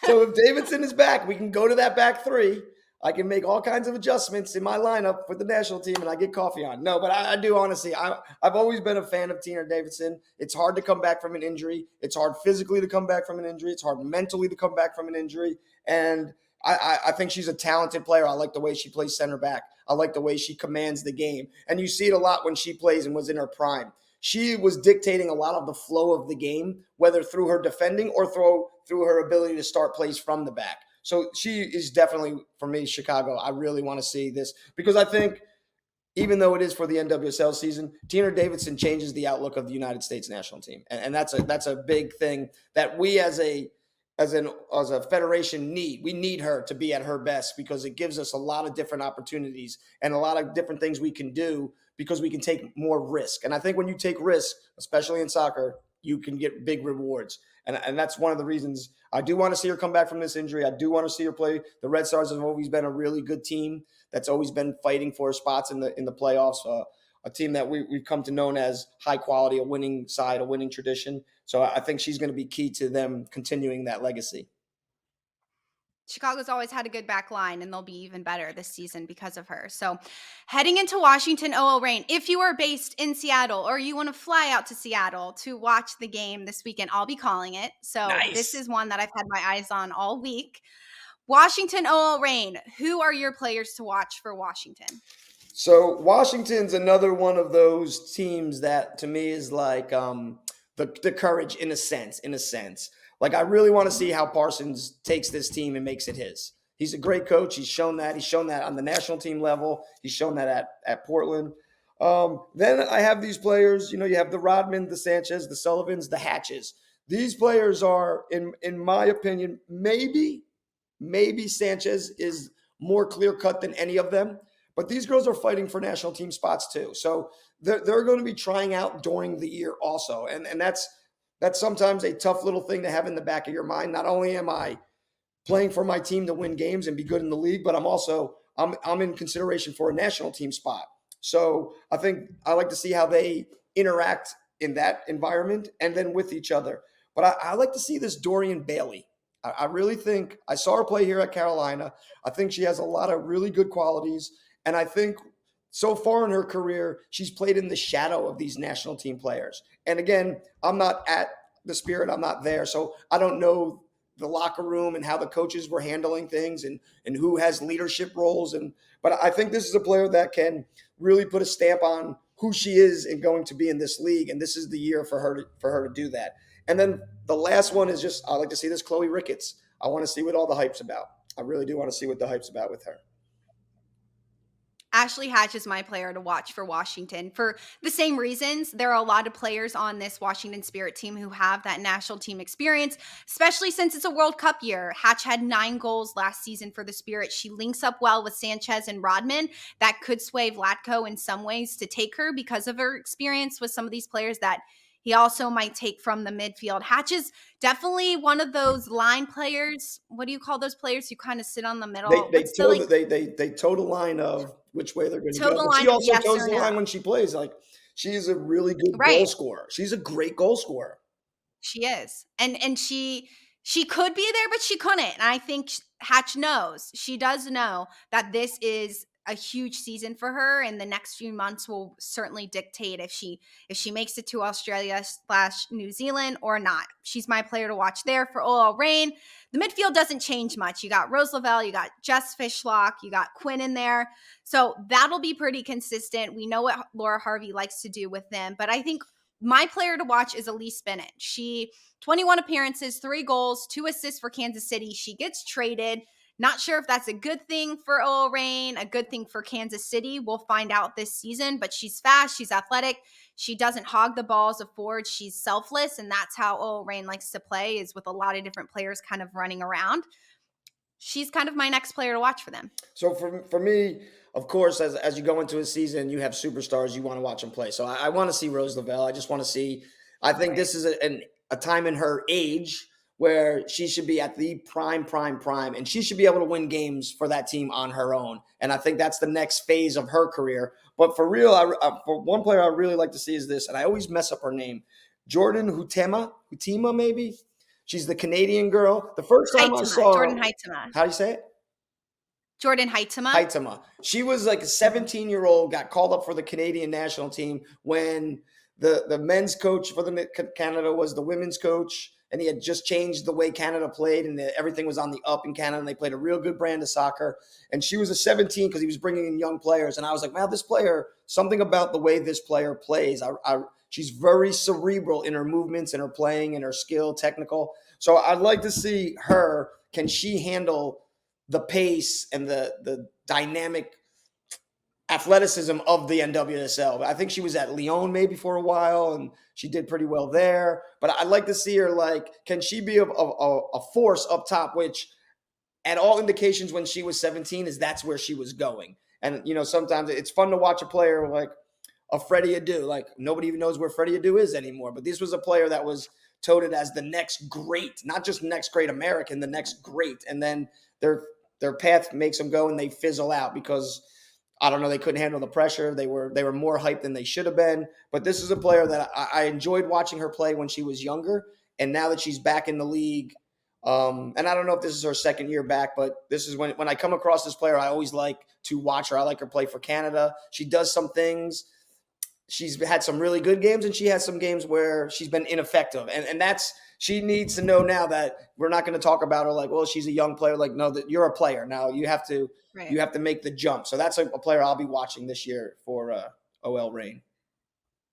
So if Davidson is back, we can go to that back three. I can make all kinds of adjustments in my lineup for the national team, and I get Coffey on. No, but I do honestly. I've always been a fan of Tierna Davidson. It's hard to come back from an injury. It's hard physically to come back from an injury. It's hard mentally to come back from an injury. And I think she's a talented player. I like the way she plays center back. I like the way she commands the game. And you see it a lot when she plays and was in her prime. She was dictating a lot of the flow of the game, whether through her defending or through her ability to start plays from the back. So she is definitely, for me, Chicago. I really want to see this, because I think, even though it is for the NWSL season, Tierna Davidson changes the outlook of the United States national team. And that's a big thing that we as a federation need. We need her to be at her best, because it gives us a lot of different opportunities and a lot of different things we can do, because we can take more risk. And I think when you take risk, especially in soccer, you can get big rewards. And that's one of the reasons I do want to see her come back from this injury. I do want to see her play. The Red Stars have always been a really good team that's always been fighting for spots in the playoffs. A team that we've come to know as high quality, a winning side, a winning tradition. So I think she's going to be key to them continuing that legacy. Chicago's always had a good back line, and they'll be even better this season because of her. So heading into Washington, OL Reign, if you are based in Seattle or you want to fly out to Seattle to watch the game this weekend, I'll be calling it. So This is one that I've had my eyes on all week. Washington, OL Reign, who are your players to watch for Washington? So Washington's another one of those teams that to me is like the courage in a sense. Like, I really want to see how Parsons takes this team and makes it his. He's a great coach. He's shown that. He's shown that on the national team level. He's shown that at Portland. Then I have these players. You have the Rodman, the Sanchez, the Sullivans, the Hatches. These players are, in my opinion, maybe Sanchez is more clear-cut than any of them. But these girls are fighting for national team spots too. So they're going to be trying out during the year also. And that's sometimes a tough little thing to have in the back of your mind. Not only am I playing for my team to win games and be good in the league, but I'm in consideration for a national team spot. So I think I like to see how they interact in that environment and then with each other. But I like to see this Dorian Bailey. I really think I saw her play here at Carolina. I think she has a lot of really good qualities. And I think so far in her career, she's played in the shadow of these national team players. And again, I'm not at the Spirit, I'm not there. So I don't know the locker room and how the coaches were handling things and who has leadership roles. But I think this is a player that can really put a stamp on who she is and going to be in this league. And this is the year for her to do that. And then the last one is just I like to see this Chloe Ricketts. I want to see what all the hype's about. I really do want to see what the hype's about with her. Ashley Hatch is my player to watch for Washington for the same reasons. There are a lot of players on this Washington Spirit team who have that national team experience, especially since it's a World Cup year. Hatch had 9 goals last season for the Spirit. She links up well with Sanchez and Rodman. That could sway Vlatko in some ways to take her because of her experience with some of these players that he also might take from the midfield. Hatch is definitely one of those line players. What do you call those players who kind of sit on the middle? What's the like They toe the line of which way they're going to go. total But she line of also yes toes or the line no? when she plays. Like she is a really good goal Right. scorer. She's a great goal scorer. She is. And she could be there, but she couldn't. And I think Hatch knows. She does know that this is a huge season for her, and the next few months will certainly dictate if she makes it to Australia/New Zealand or not. She's my player to watch there for OL Reign. The midfield doesn't change much. You got Rose Lavelle, you got Jess Fishlock, you got Quinn in there. So that'll be pretty consistent. We know what Laura Harvey likes to do with them, but I think my player to watch is Elise Bennett. She 21 appearances, 3 goals, 2 assists for Kansas City. She gets traded. Not sure if that's a good thing for OL Reign, a good thing for Kansas City. We'll find out this season, but she's fast, she's athletic. She doesn't hog the balls of forward. She's selfless, and that's how OL Reign likes to play, is with a lot of different players kind of running around. She's kind of my next player to watch for them. So for me, of course, as you go into a season, you have superstars you want to watch them play. So I want to see Rose Lavelle. I just want to see. I think this is a time in her age where she should be at the prime, and she should be able to win games for that team on her own. And I think that's the next phase of her career. But for real, for one player I really like to see is this, and I always mess up her name, Jordan Hutima maybe. She's the Canadian girl. The first time I saw Jordan Huitema. How do you say it? Jordan Huitema. Huitema. She was like a 17-year-old, got called up for the Canadian national team when the men's coach for the Canada was the women's coach, and he had just changed the way Canada played, and everything was on the up in Canada, and they played a real good brand of soccer. And she was a 17 because he was bringing in young players, and I was like, wow, this player, something about the way this player plays. She's very cerebral in her movements and her playing and her skill, technical. So I'd like to see her. Can she handle the pace and the dynamic athleticism of the NWSL? I think she was at Lyon maybe for a while, and she did pretty well there. But I'd like to see her, like, can she be a force up top, which at all indications when she was 17 is that's where she was going. And, sometimes it's fun to watch a player like a Freddie Adu. Like, nobody even knows where Freddie Adu is anymore. But this was a player that was touted as the next great, not just next great American, the next great. And then their path makes them go and they fizzle out because, I don't know, they couldn't handle the pressure. They were more hyped than they should have been. But this is a player that I enjoyed watching her play when she was younger. And now that she's back in the league, and I don't know if this is her second year back, but this is when I come across this player, I always like to watch her. I like her play for Canada. She does some things. She's had some really good games, and she has some games where she's been ineffective. And that's, she needs to know now that we're not going to talk about her like, well, she's a young player. Like, no, that you're a player now. You have to make the jump. So that's a player I'll be watching this year for OL Reign.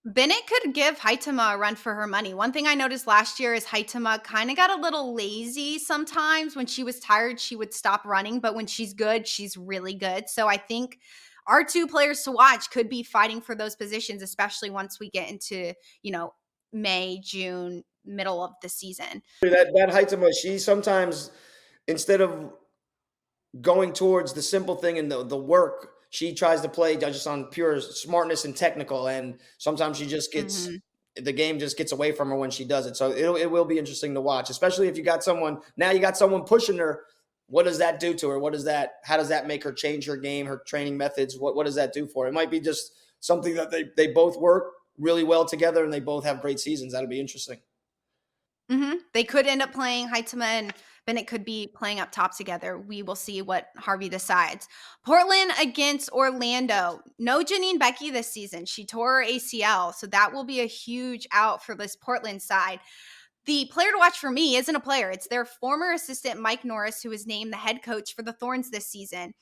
Bennett could give Huitema a run for her money. One thing I noticed last year is Huitema kind of got a little lazy sometimes. When she was tired, she would stop running. But when she's good, she's really good. So I think our 2 players to watch could be fighting for those positions, especially once we get into, May, June, middle of the season. That Huitema, she sometimes, instead of going towards the simple thing and the work, she tries to play just on pure smartness and technical, and sometimes she just gets the game just gets away from her when she does it. So it will be interesting to watch, especially if you got someone pushing her. What does that do to her? How does that make her change her game, her training methods? What does that do for her? It might be just something that they both work really well together and they both have great seasons. That'll be interesting. They could end up playing Haitama and Bennett could be playing up top together. We will see what Harvey decides. Portland against Orlando. No Janine Becky this season. She tore her ACL, so that will be a huge out for this Portland side. The player to watch for me isn't a player. It's their former assistant, Mike Norris, who was named the head coach for the Thorns this season.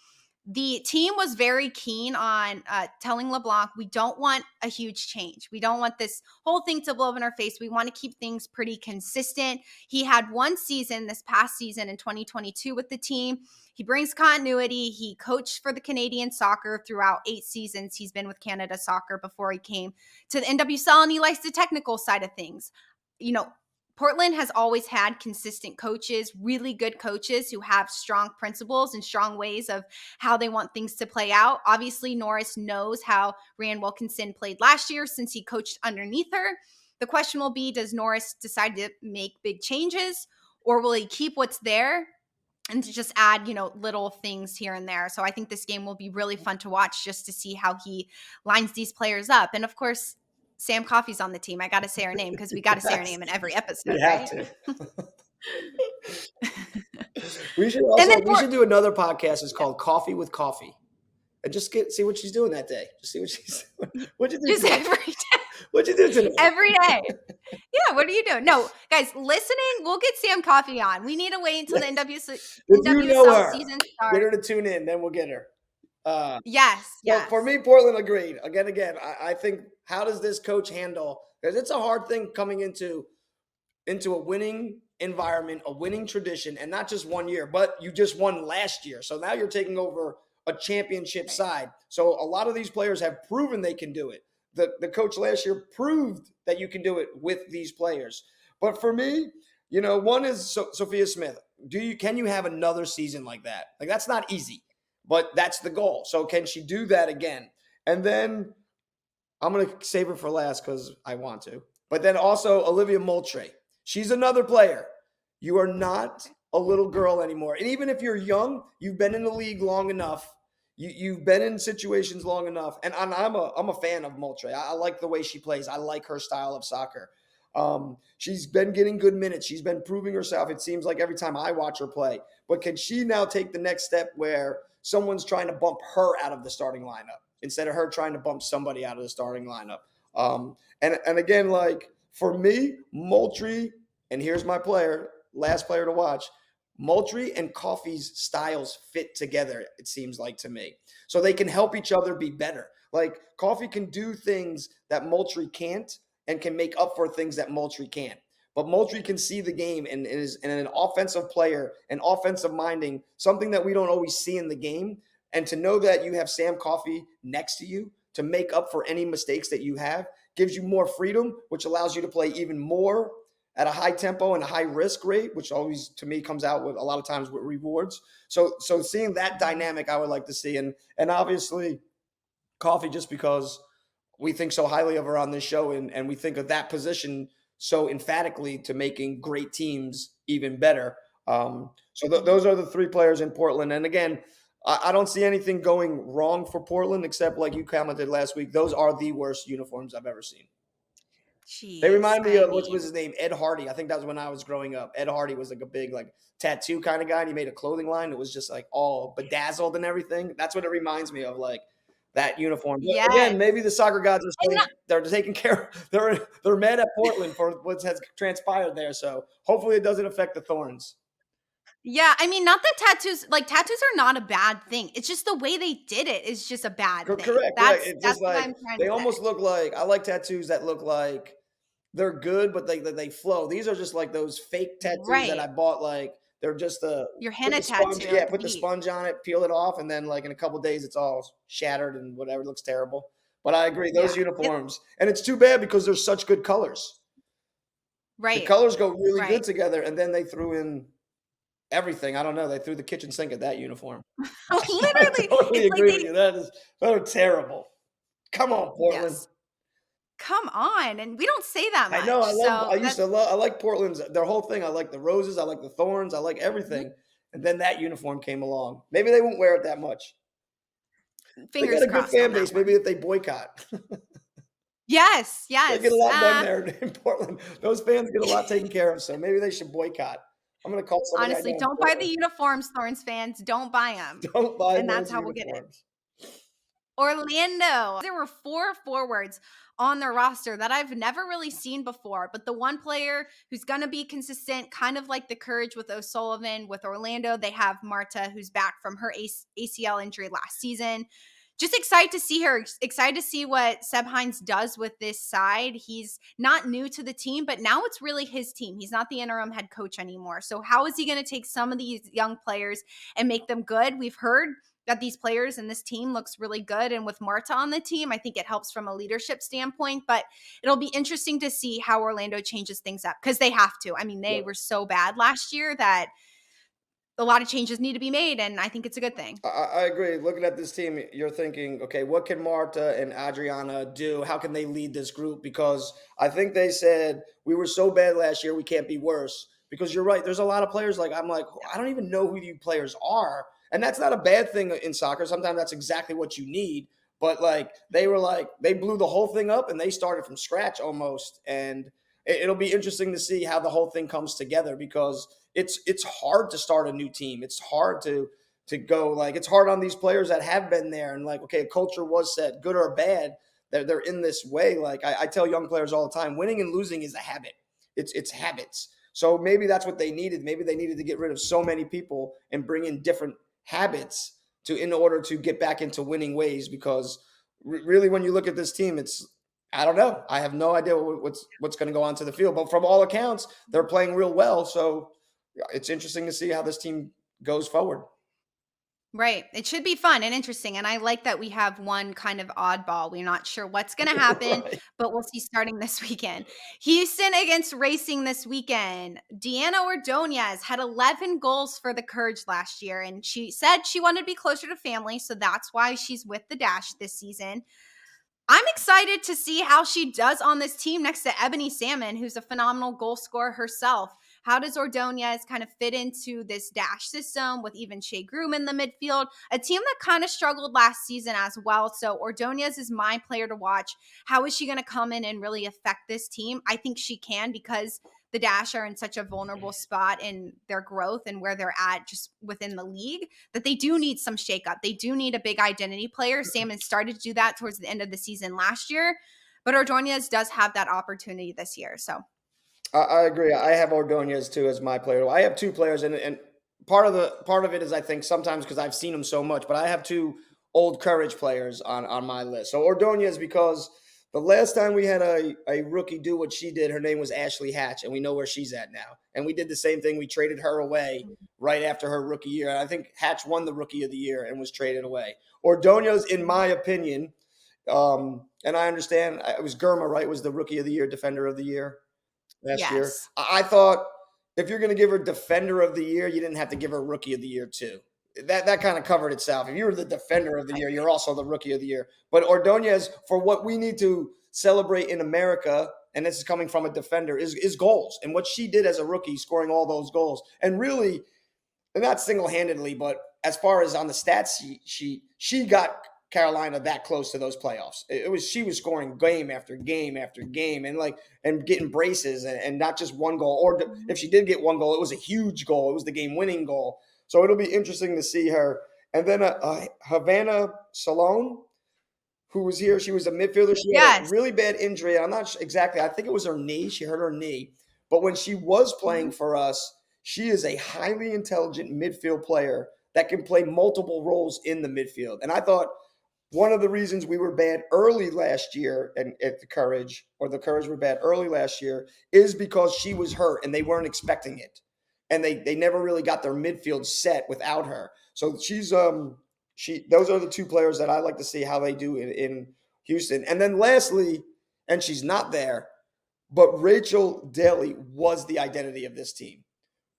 The team was very keen on telling LeBlanc, we don't want a huge change. We don't want this whole thing to blow up in our face. We want to keep things pretty consistent. He had one season this past season in 2022 with the team. He brings continuity. He coached for the Canadian soccer throughout 8 seasons. He's been with Canada Soccer before he came to the NWSL, and he likes the technical side of things. You know, Portland has always had consistent coaches, really good coaches who have strong principles and strong ways of how they want things to play out. Obviously, Norris knows how Rand Wilkinson played last year since he coached underneath her. The question will be, does Norris decide to make big changes, or will he keep what's there and to just add, little things here and there? So I think this game will be really fun to watch just to see how he lines these players up. And of course, Sam Coffey's on the team. I got to say her name because we got to say her name in every episode. You have right? to. we should do another podcast. It's called Coffee with Coffee, and just see what she's doing that day. Just see what she's doing. What'd you do? Just every day. What'd you do today? Every day. Yeah, what are you doing? No, guys, listening, we'll get Sam Coffey on. We need to wait until the NWSL season starts. Get her to tune in, then we'll get her. Yes. For me, Portland agreed. Again, I think, how does this coach handle? Because it's a hard thing coming into a winning environment, a winning tradition, and not just 1 year, but you just won last year. So now you're taking over a championship side. So a lot of these players have proven they can do it. The coach last year proved that you can do it with these players. But for me, one is Sophia Smith. Can you have another season like that? Like, that's not easy. But that's the goal. So can she do that again? And then I'm going to save her for last because I want to. But then also Olivia Moultrie. She's another player. You are not a little girl anymore. And even if you're young, you've been in the league long enough. You've been in situations long enough. And I'm a fan of Moultrie. I like the way she plays. I like her style of soccer. She's been getting good minutes. She's been proving herself, it seems like, every time I watch her play. But can she now take the next step where someone's trying to bump her out of the starting lineup instead of her trying to bump somebody out of the starting lineup? And again, like, for me, Moultrie, and here's my last player to watch, Moultrie and Coffey's styles fit together, it seems like to me. So they can help each other be better. Like, Coffey can do things that Moultrie can't and can make up for things that Moultrie can't. But Moultrie can see the game and is an offensive player, an offensive minding, something that we don't always see in the game. And to know that you have Sam Coffey next to you to make up for any mistakes that you have gives you more freedom, which allows you to play even more at a high tempo and a high risk rate, which always, to me, comes out with a lot of times with rewards. So seeing that dynamic, I would like to see. And obviously, Coffey, just because we think so highly of her on this show and we think of that position so emphatically to making great teams even better. Those are the 3 players in Portland. And again, I don't see anything going wrong for Portland, except, like you commented last week, those are the worst uniforms I've ever seen. Jeez, they remind me of, what was his name? Ed Hardy. I think that was when I was growing up. Ed Hardy was like a big, like, tattoo kind of guy, and he made a clothing line that was just like all bedazzled and everything. That's what it reminds me of, like, that uniform. But again, maybe the soccer gods are saying they're taking care. They're mad at Portland for what has transpired there. So hopefully it doesn't affect the Thorns. Yeah, I mean, not that tattoos are not a bad thing. It's just the way they did it is just a bad thing. Correct. That's what I'm trying to say. Almost look like, I like tattoos that look like they're good, but they flow. These are just like those fake tattoos that I bought. Like, they're just your henna tattoo. Yeah, put the sponge on it, peel it off, and then, like, in a couple days, it's all shattered and whatever. It looks terrible. But I agree, those uniforms, and it's too bad because they're such good colors. Right. The colors go really good together, and then they threw in everything. I don't know. They threw the kitchen sink at that uniform. Literally. I totally agree with you. That is terrible. Come on, Portland. Yes. Come on, and we don't say that I know. much. So I used that to love. I like Portland's their whole thing. I like the roses. I like the thorns. I like everything. And then that uniform came along. Maybe they won't wear it that much. They got fingers a good crossed on fan that base. Maybe one. if they boycott, Yes, they get a yes. lot done there in Portland. Those fans get a lot taken care of. So maybe they should boycott. I'm going to call somebody I Honestly, know in don't buy the Portland. uniforms, Thorns fans. Don't buy them. Don't buy And that's those how we'll get it. uniforms. Orlando. There were 4 forwards on their roster that I've never really seen before, but the one player who's going to be consistent, kind of like the Courage with O'Sullivan with Orlando, they have Marta, who's back from her ACL injury last season. Just excited to see her, excited to see what Seb Hines does with this side. He's not new to the team, but now it's really his team. He's not the interim head coach anymore. So how is he going to take some of these young players and make them good? We've heard that these players and this team looks really good. And with Marta on the team, I think it helps from a leadership standpoint, but it'll be interesting to see how Orlando changes things up because they have to. I mean, they were so bad last year that a lot of changes need to be made, and I think it's a good thing. I agree. Looking at this team, you're thinking, okay, what can Marta and Adriana do? How can they lead this group? Because I think they said we were so bad last year, we can't be worse. Because you're right. There's a lot of players I'm like, I don't even know who you players are. And that's not a bad thing in soccer. Sometimes that's exactly what you need. But they blew the whole thing up and they started from scratch almost. And it'll be interesting to see how the whole thing comes together because it's hard to start a new team. It's hard to go it's hard on these players that have been there and okay, a culture was set, good or bad. They're in this way. I tell young players all the time, winning and losing is a habit. It's habits. So maybe that's what they needed. Maybe they needed to get rid of so many people and bring in different habits in order to get back into winning ways. Because really, when you look at this team, I don't know. I have no idea what's going to go onto the field. But from all accounts, they're playing real well. So it's interesting to see how this team goes forward. Right. It should be fun and interesting. And I like that we have one kind of oddball. We're not sure what's going to happen, Right. but we'll see starting this weekend. Houston against Racing this weekend. Deanna Ordonez had 11 goals for the Courage last year, and she said she wanted to be closer to family, so that's why she's with the Dash this season. I'm excited to see how she does on this team next to Ebony Salmon, who's a phenomenal goal scorer herself. How does Ordonez kind of fit into this Dash system with even Shea Groom in the midfield? A team that kind of struggled last season as well. So Ordonez is my player to watch. How is she going to come in and really affect this team? I think she can because the Dash are in such a vulnerable spot in their growth and where they're at just within the league that they do need some shakeup. They do need a big identity player. Salmon started to do that towards the end of the season last year, but Ordonez does have that opportunity this year. So I agree. I have Ordonez too as my player. I have two players, and part of it is I think sometimes because I've seen them so much, but I have two old Courage players on my list. So Ordonez because the last time we had a rookie do what she did, her name was Ashley Hatch, and we know where she's at now. And we did the same thing. We traded her away right after her rookie year. And I think Hatch won the Rookie of the Year and was traded away. Ordonez, in my opinion, and I understand it was Germa, right? Was the Rookie of the Year, Defender of the Year last year. yes. I thought if you're going to give her Defender of the Year, you didn't have to give her Rookie of the Year too. That kind of covered itself. If you were the Defender of the Year, you're also the Rookie of the Year. But Ordonez, for what we need to celebrate in America, and this is coming from a defender, is goals. And what she did as a rookie, scoring all those goals. And really, not single-handedly, but as far as on the stats, she got Carolina that close to those playoffs. She was scoring game after game after game and getting braces and not just one goal. Or if she did get one goal, it was a huge goal. It was the game-winning goal. So it'll be interesting to see her. And then Havana Salone, who was here, she was a midfielder. She had a really bad injury. I'm not exactly. I think it was her knee. She hurt her knee. But when she was playing for us, she is a highly intelligent midfield player that can play multiple roles in the midfield. And I thought one of the reasons we were bad early last year at the Courage were bad early last year is because she was hurt and they weren't expecting it. And they never really got their midfield set without her. So those are the two players that I like to see how they do in Houston. And then lastly, and she's not there, but Rachel Daly was the identity of this team.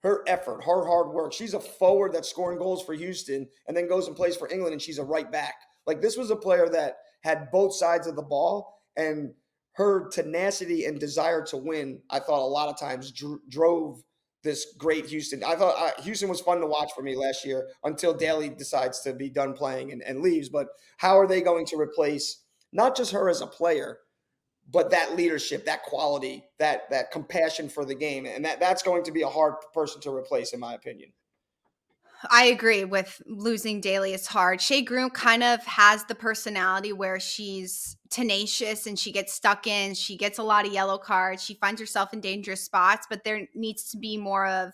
Her effort, her hard work. She's a forward that's scoring goals for Houston and then goes and plays for England, and she's a right back. This was a player that had both sides of the ball, and her tenacity and desire to win, I thought a lot of times drove this great Houston. I thought Houston was fun to watch for me last year until Daly decides to be done playing and leaves. But how are they going to replace not just her as a player, but that leadership, that quality, that compassion for the game, and that's going to be a hard person to replace, in my opinion. I agree with losing Daly is hard. Shea Groom kind of has the personality where she's tenacious and she gets stuck in. She gets a lot of yellow cards. She finds herself in dangerous spots, but there needs to be more of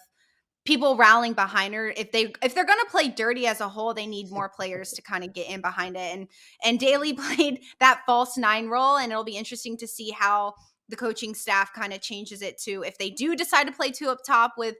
people rallying behind her. If they're going to play dirty as a whole, they need more players to kind of get in behind it. And Daly played that false nine role, and it'll be interesting to see how the coaching staff kind of changes it to if they do decide to play two up top with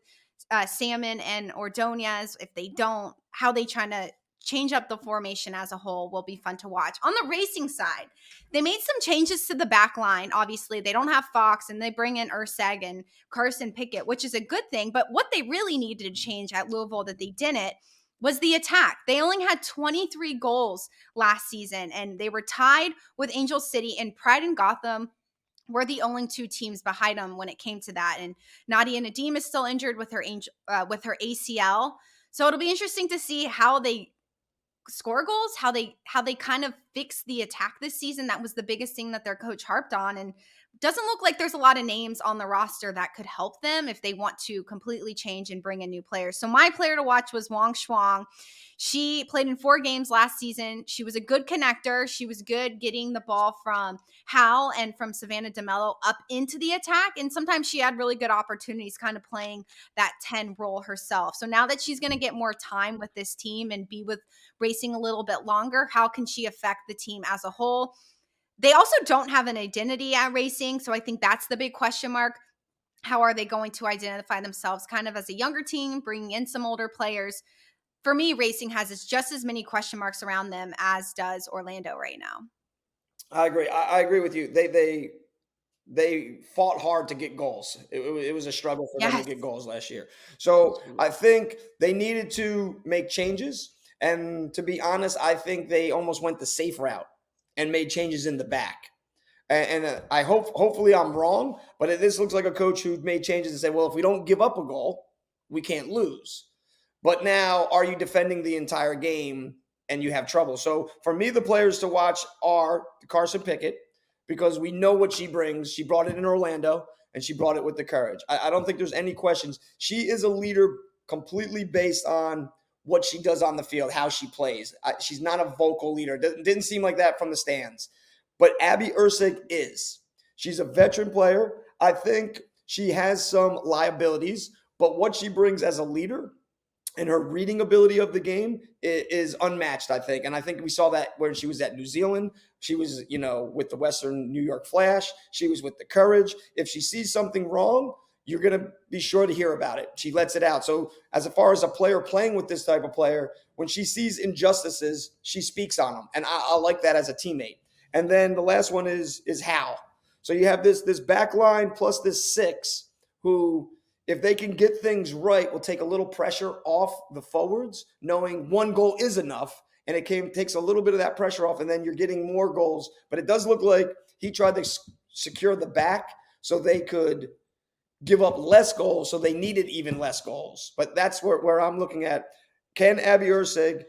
Salmon and Ordonez. If they don't, how they trying to change up the formation as a whole will be fun to watch. On the racing side, they made some changes to the back line. Obviously, they don't have Fox, and they bring in Urseg and Carson Pickett, which is a good thing. But what they really needed to change at Louisville that they didn't was the attack. They only had 23 goals last season, and they were tied with Angel City, and Pride and Gotham were the only two teams behind them when it came to that. And Nadia Nadim is still injured with her ACL. So it'll be interesting to see how they score goals, how they kind of fix the attack this season. That was the biggest thing that their coach harped on, and doesn't look like there's a lot of names on the roster that could help them if they want to completely change and bring in new players. So my player to watch was Wang Shuang. She played in 4 games last season. She was a good connector. She was good getting the ball from Hal and from Savannah DeMello up into the attack. And sometimes she had really good opportunities kind of playing that 10 role herself. So now that she's going to get more time with this team and be with Racing a little bit longer, how can she affect the team as a whole? They also don't have an identity at Racing, so I think that's the big question mark. How are they going to identify themselves kind of as a younger team, bringing in some older players? For me, Racing has just as many question marks around them as does Orlando right now. I agree. I agree with you. They fought hard to get goals. It was a struggle for them to Yes. get goals last year. So I think they needed to make changes. And to be honest, I think they almost went the safe route and made changes in the back. And I hopefully I'm wrong, but this looks like a coach who made changes and said, well, if we don't give up a goal, we can't lose. But now, are you defending the entire game and you have trouble? So for me, the players to watch are Carson Pickett, because we know what she brings. She brought it in Orlando, and she brought it with the courage. I don't think there's any questions. She is a leader completely based on what she does on the field, how she plays. She's not a vocal leader. Didn't seem like that from the stands. But Abby Ursig is. She's a veteran player. I think she has some liabilities, but what she brings as a leader and her reading ability of the game is unmatched, I think. And I think we saw that when she was at New Zealand. She was, with the Western New York Flash. She was with the Courage. If she sees something wrong, you're going to be sure to hear about it. She lets it out. So as far as a player playing with this type of player, when she sees injustices, she speaks on them. And I like that as a teammate. And then the last one is Hal. So you have this back line plus this 6 who, if they can get things right, will take a little pressure off the forwards, knowing one goal is enough. And it takes a little bit of that pressure off, and then you're getting more goals. But it does look like he tried to secure the back so they could give up less goals, so they needed even less goals. But that's where I'm looking at. Can Abby Ursig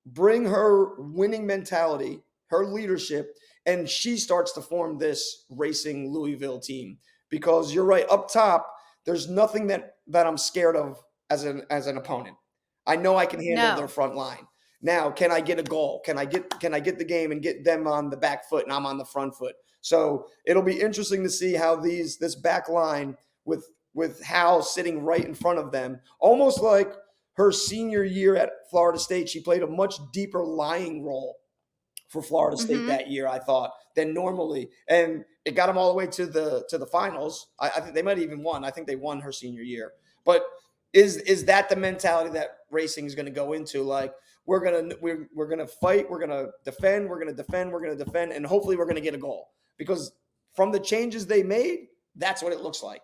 bring her winning mentality, her leadership, and she starts to form this Racing Louisville team? Because you're right, up top, there's nothing that I'm scared of as an opponent. I know I can handle their front line. Now, can I get a goal? Can I get the game and get them on the back foot and I'm on the front foot? So it'll be interesting to see how this back line with Hal sitting right in front of them, almost like her senior year at Florida State. She played a much deeper lying role for Florida State that year, I thought, than normally. And it got them all the way to the finals. I think they might have even won. I think they won her senior year. But is that the mentality that Racing is going to go into? Like, we're gonna fight, we're gonna defend, and hopefully we're gonna get a goal. Because from the changes they made, that's what it looks like.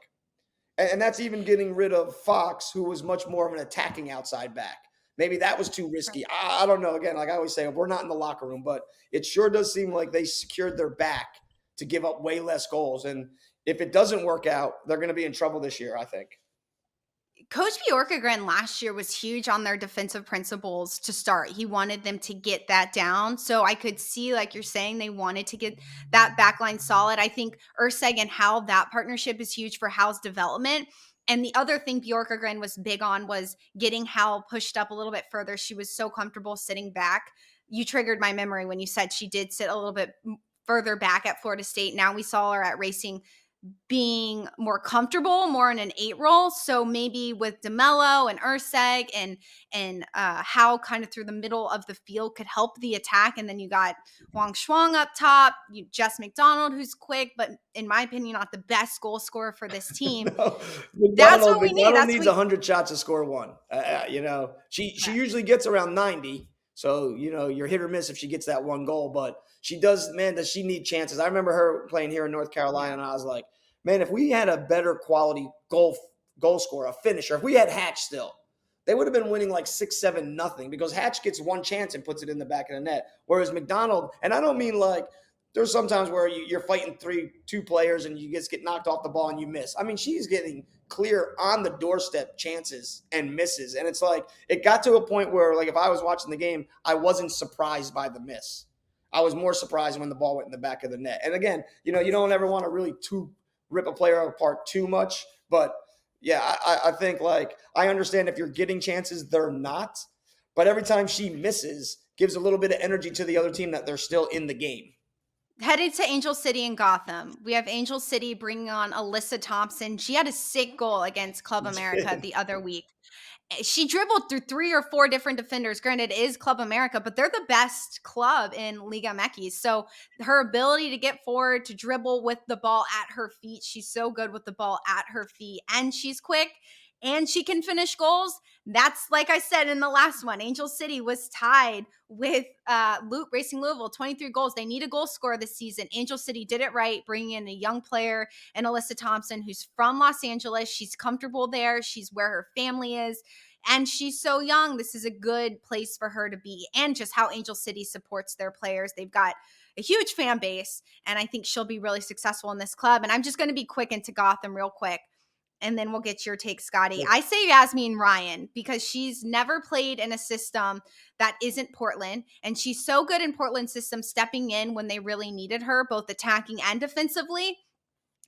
And that's even getting rid of Fox, who was much more of an attacking outside back. Maybe that was too risky. I don't know. Again, like I always say, we're not in the locker room, but it sure does seem like they secured their back to give up way less goals. And if it doesn't work out, they're going to be in trouble this year, I think. Coach Bjorkegren last year was huge on their defensive principles to start. He wanted them to get that down. So I could see, like you're saying, they wanted to get that backline solid. I think Urseg and Hal, that partnership is huge for Hal's development. And the other thing Bjorkegren was big on was getting Hal pushed up a little bit further. She was so comfortable sitting back. You triggered my memory when you said she did sit a little bit further back at Florida State. Now we saw her at Racing being more comfortable, more in an 8 role. So maybe with DeMello and Urseg and how kind of through the middle of the field could help the attack. And then you got Wang Shuang up top, Jess McDonald, who's quick, but in my opinion, not the best goal scorer for this team. No, That's what we need. McDonald needs 100 shots to score one. She usually gets around 90. So, you're hit or miss if she gets that one goal, but she does, man, does she need chances? I remember her playing here in North Carolina, and I was like, man, if we had a better quality goal scorer, a finisher, if we had Hatch still, they would have been winning like 6-7-0 because Hatch gets one chance and puts it in the back of the net. Whereas McDonald, and I don't mean like, there's sometimes where you're fighting two players and you just get knocked off the ball and you miss. I mean, she's getting clear on the doorstep chances and misses. And it's like, it got to a point where, like, if I was watching the game, I wasn't surprised by the miss. I was more surprised when the ball went in the back of the net. And again, you don't ever want to really rip a player apart too much. But yeah, I think, like, I understand if you're getting chances, they're not. But every time she misses, gives a little bit of energy to the other team that they're still in the game. Headed to Angel City and Gotham. We have Angel City bringing on Alyssa Thompson. She had a sick goal against Club America the other week. She dribbled through 3 or 4 different defenders. Granted, it is Club America, but they're the best club in Liga MX. So her ability to get forward, to dribble with the ball at her feet, she's so good with the ball at her feet, and she's quick, and she can finish goals. That's, like I said in the last one, Angel City was tied with Racing Louisville, 23 goals. They need a goal scorer this season. Angel City did it right, bringing in a young player and Alyssa Thompson, who's from Los Angeles. She's comfortable there. She's where her family is. And she's so young. This is a good place for her to be. And just how Angel City supports their players. They've got a huge fan base, and I think she'll be really successful in this club. And I'm just going to be quick into Gotham real quick, and then we'll get your take, Scotty. I say Yasmin Ryan because she's never played in a system that isn't Portland, and she's so good in Portland's system, stepping in when they really needed her, both attacking and defensively.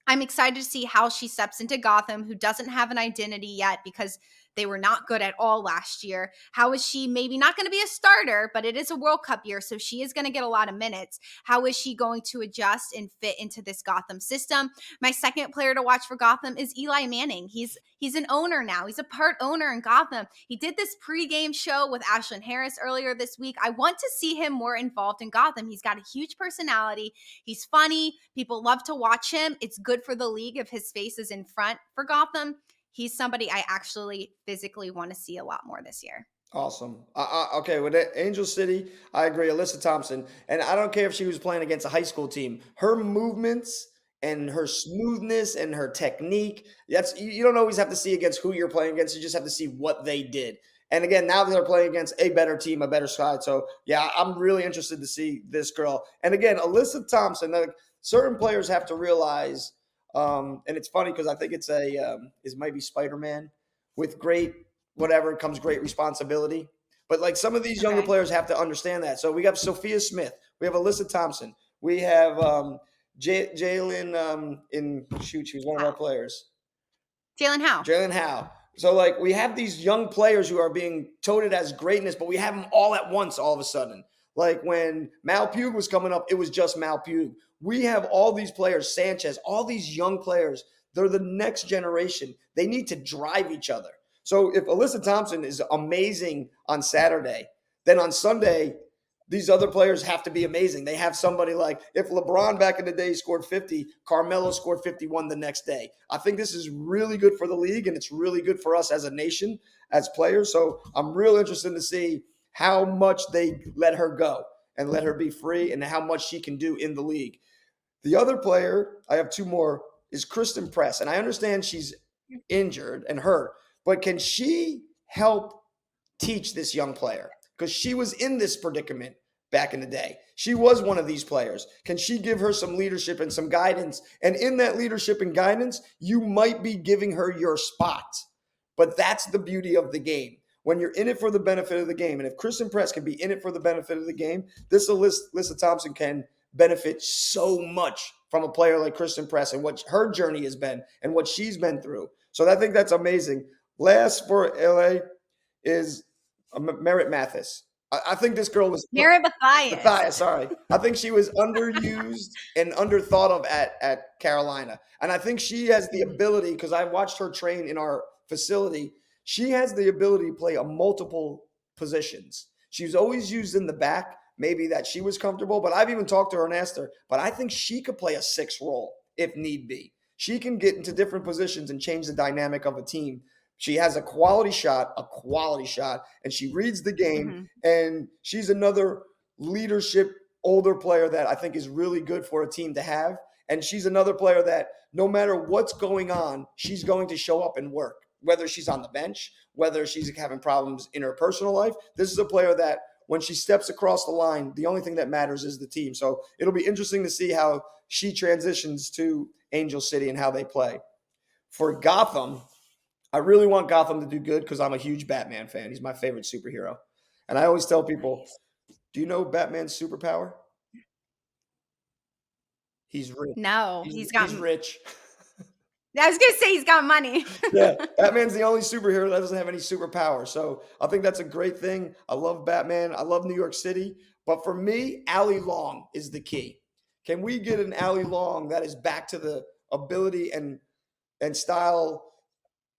I'm excited to see how she steps into Gotham, who doesn't have an identity yet because they were not good at all last year. How is she maybe not going to be a starter, but it is a World Cup year, so she is going to get a lot of minutes. How is she going to adjust and fit into this Gotham system? My second player to watch for Gotham is Eli Manning. He's an owner now. He's a part owner in Gotham. He did this pregame show with Ashlyn Harris earlier this week. I want to see him more involved in Gotham. He's got a huge personality. He's funny. People love to watch him. It's good for the league if his face is in front for Gotham. He's somebody I actually physically want to see a lot more this year. Awesome. Okay, with Angel City, I agree. Alyssa Thompson, and I don't care if she was playing against a high school team. Her movements and her smoothness and her technique, you don't always have to see against who you're playing against. You just have to see what they did. And again, now they're playing against a better team, a better side. So, yeah, I'm really interested to see this girl. And again, Alyssa Thompson, certain players have to realize, and it's funny because I think it's might be Spider-Man. With great whatever comes great responsibility. But like some of these younger players have to understand that. So we have Sophia Smith, we have Alyssa Thompson, we have Jalen she's one of our players. Jalen Howe. So like we have these young players who are being touted as greatness, but we have them all at once all of a sudden. Like when Mal Pugh was coming up, it was just Mal Pugh. We have all these players, Sanchez, all these young players. They're the next generation. They need to drive each other. So if Alyssa Thompson is amazing on Saturday, then on Sunday, these other players have to be amazing. They have somebody like, if LeBron back in the day scored 50, Carmelo scored 51 the next day. I think this is really good for the league, and it's really good for us as a nation, as players. So I'm real interested to see how much they let her go and let her be free and how much she can do in the league. The other player, I have 2 more, is Kristen Press. And I understand she's injured and hurt, but can she help teach this young player? Because she was in this predicament back in the day. She was one of these players. Can she give her some leadership and some guidance? And in that leadership and guidance, you might be giving her your spot. But that's the beauty of the game. When you're in it for the benefit of the game, and if Kristen Press can be in it for the benefit of the game, this Alyssa Thompson can benefit so much from a player like Kristen Press and what her journey has been and what she's been through. So I think that's amazing. Last for LA is Merritt Mathis. I think this girl was Mary Mathias. Matthias, sorry. I think she was underused and underthought of at Carolina. And I think she has the ability, because I watched her train in our facility, she has the ability to play a multiple positions. She was always used in the back, maybe that she was comfortable, but I've even talked to her and asked her, but I think she could play a 6 role if need be. She can get into different positions and change the dynamic of a team. She has a quality shot, and she reads the game. And she's another leadership older player that I think is really good for a team to have. And she's another player that no matter what's going on, she's going to show up and work, whether she's on the bench, whether she's having problems in her personal life. This is a player that when she steps across the line, the only thing that matters is the team. So it'll be interesting to see how she transitions to Angel City and how they play. For Gotham, I really want Gotham to do good because I'm a huge Batman fan. He's my favorite superhero. And I always tell people, do you know Batman's superpower? He's rich. No, He's got rich. I was going to say he's got money. Yeah, Batman's the only superhero that doesn't have any superpower. So I think that's a great thing. I love Batman. I love New York City. But for me, Allie Long is the key. Can we get an Allie Long that is back to the ability and style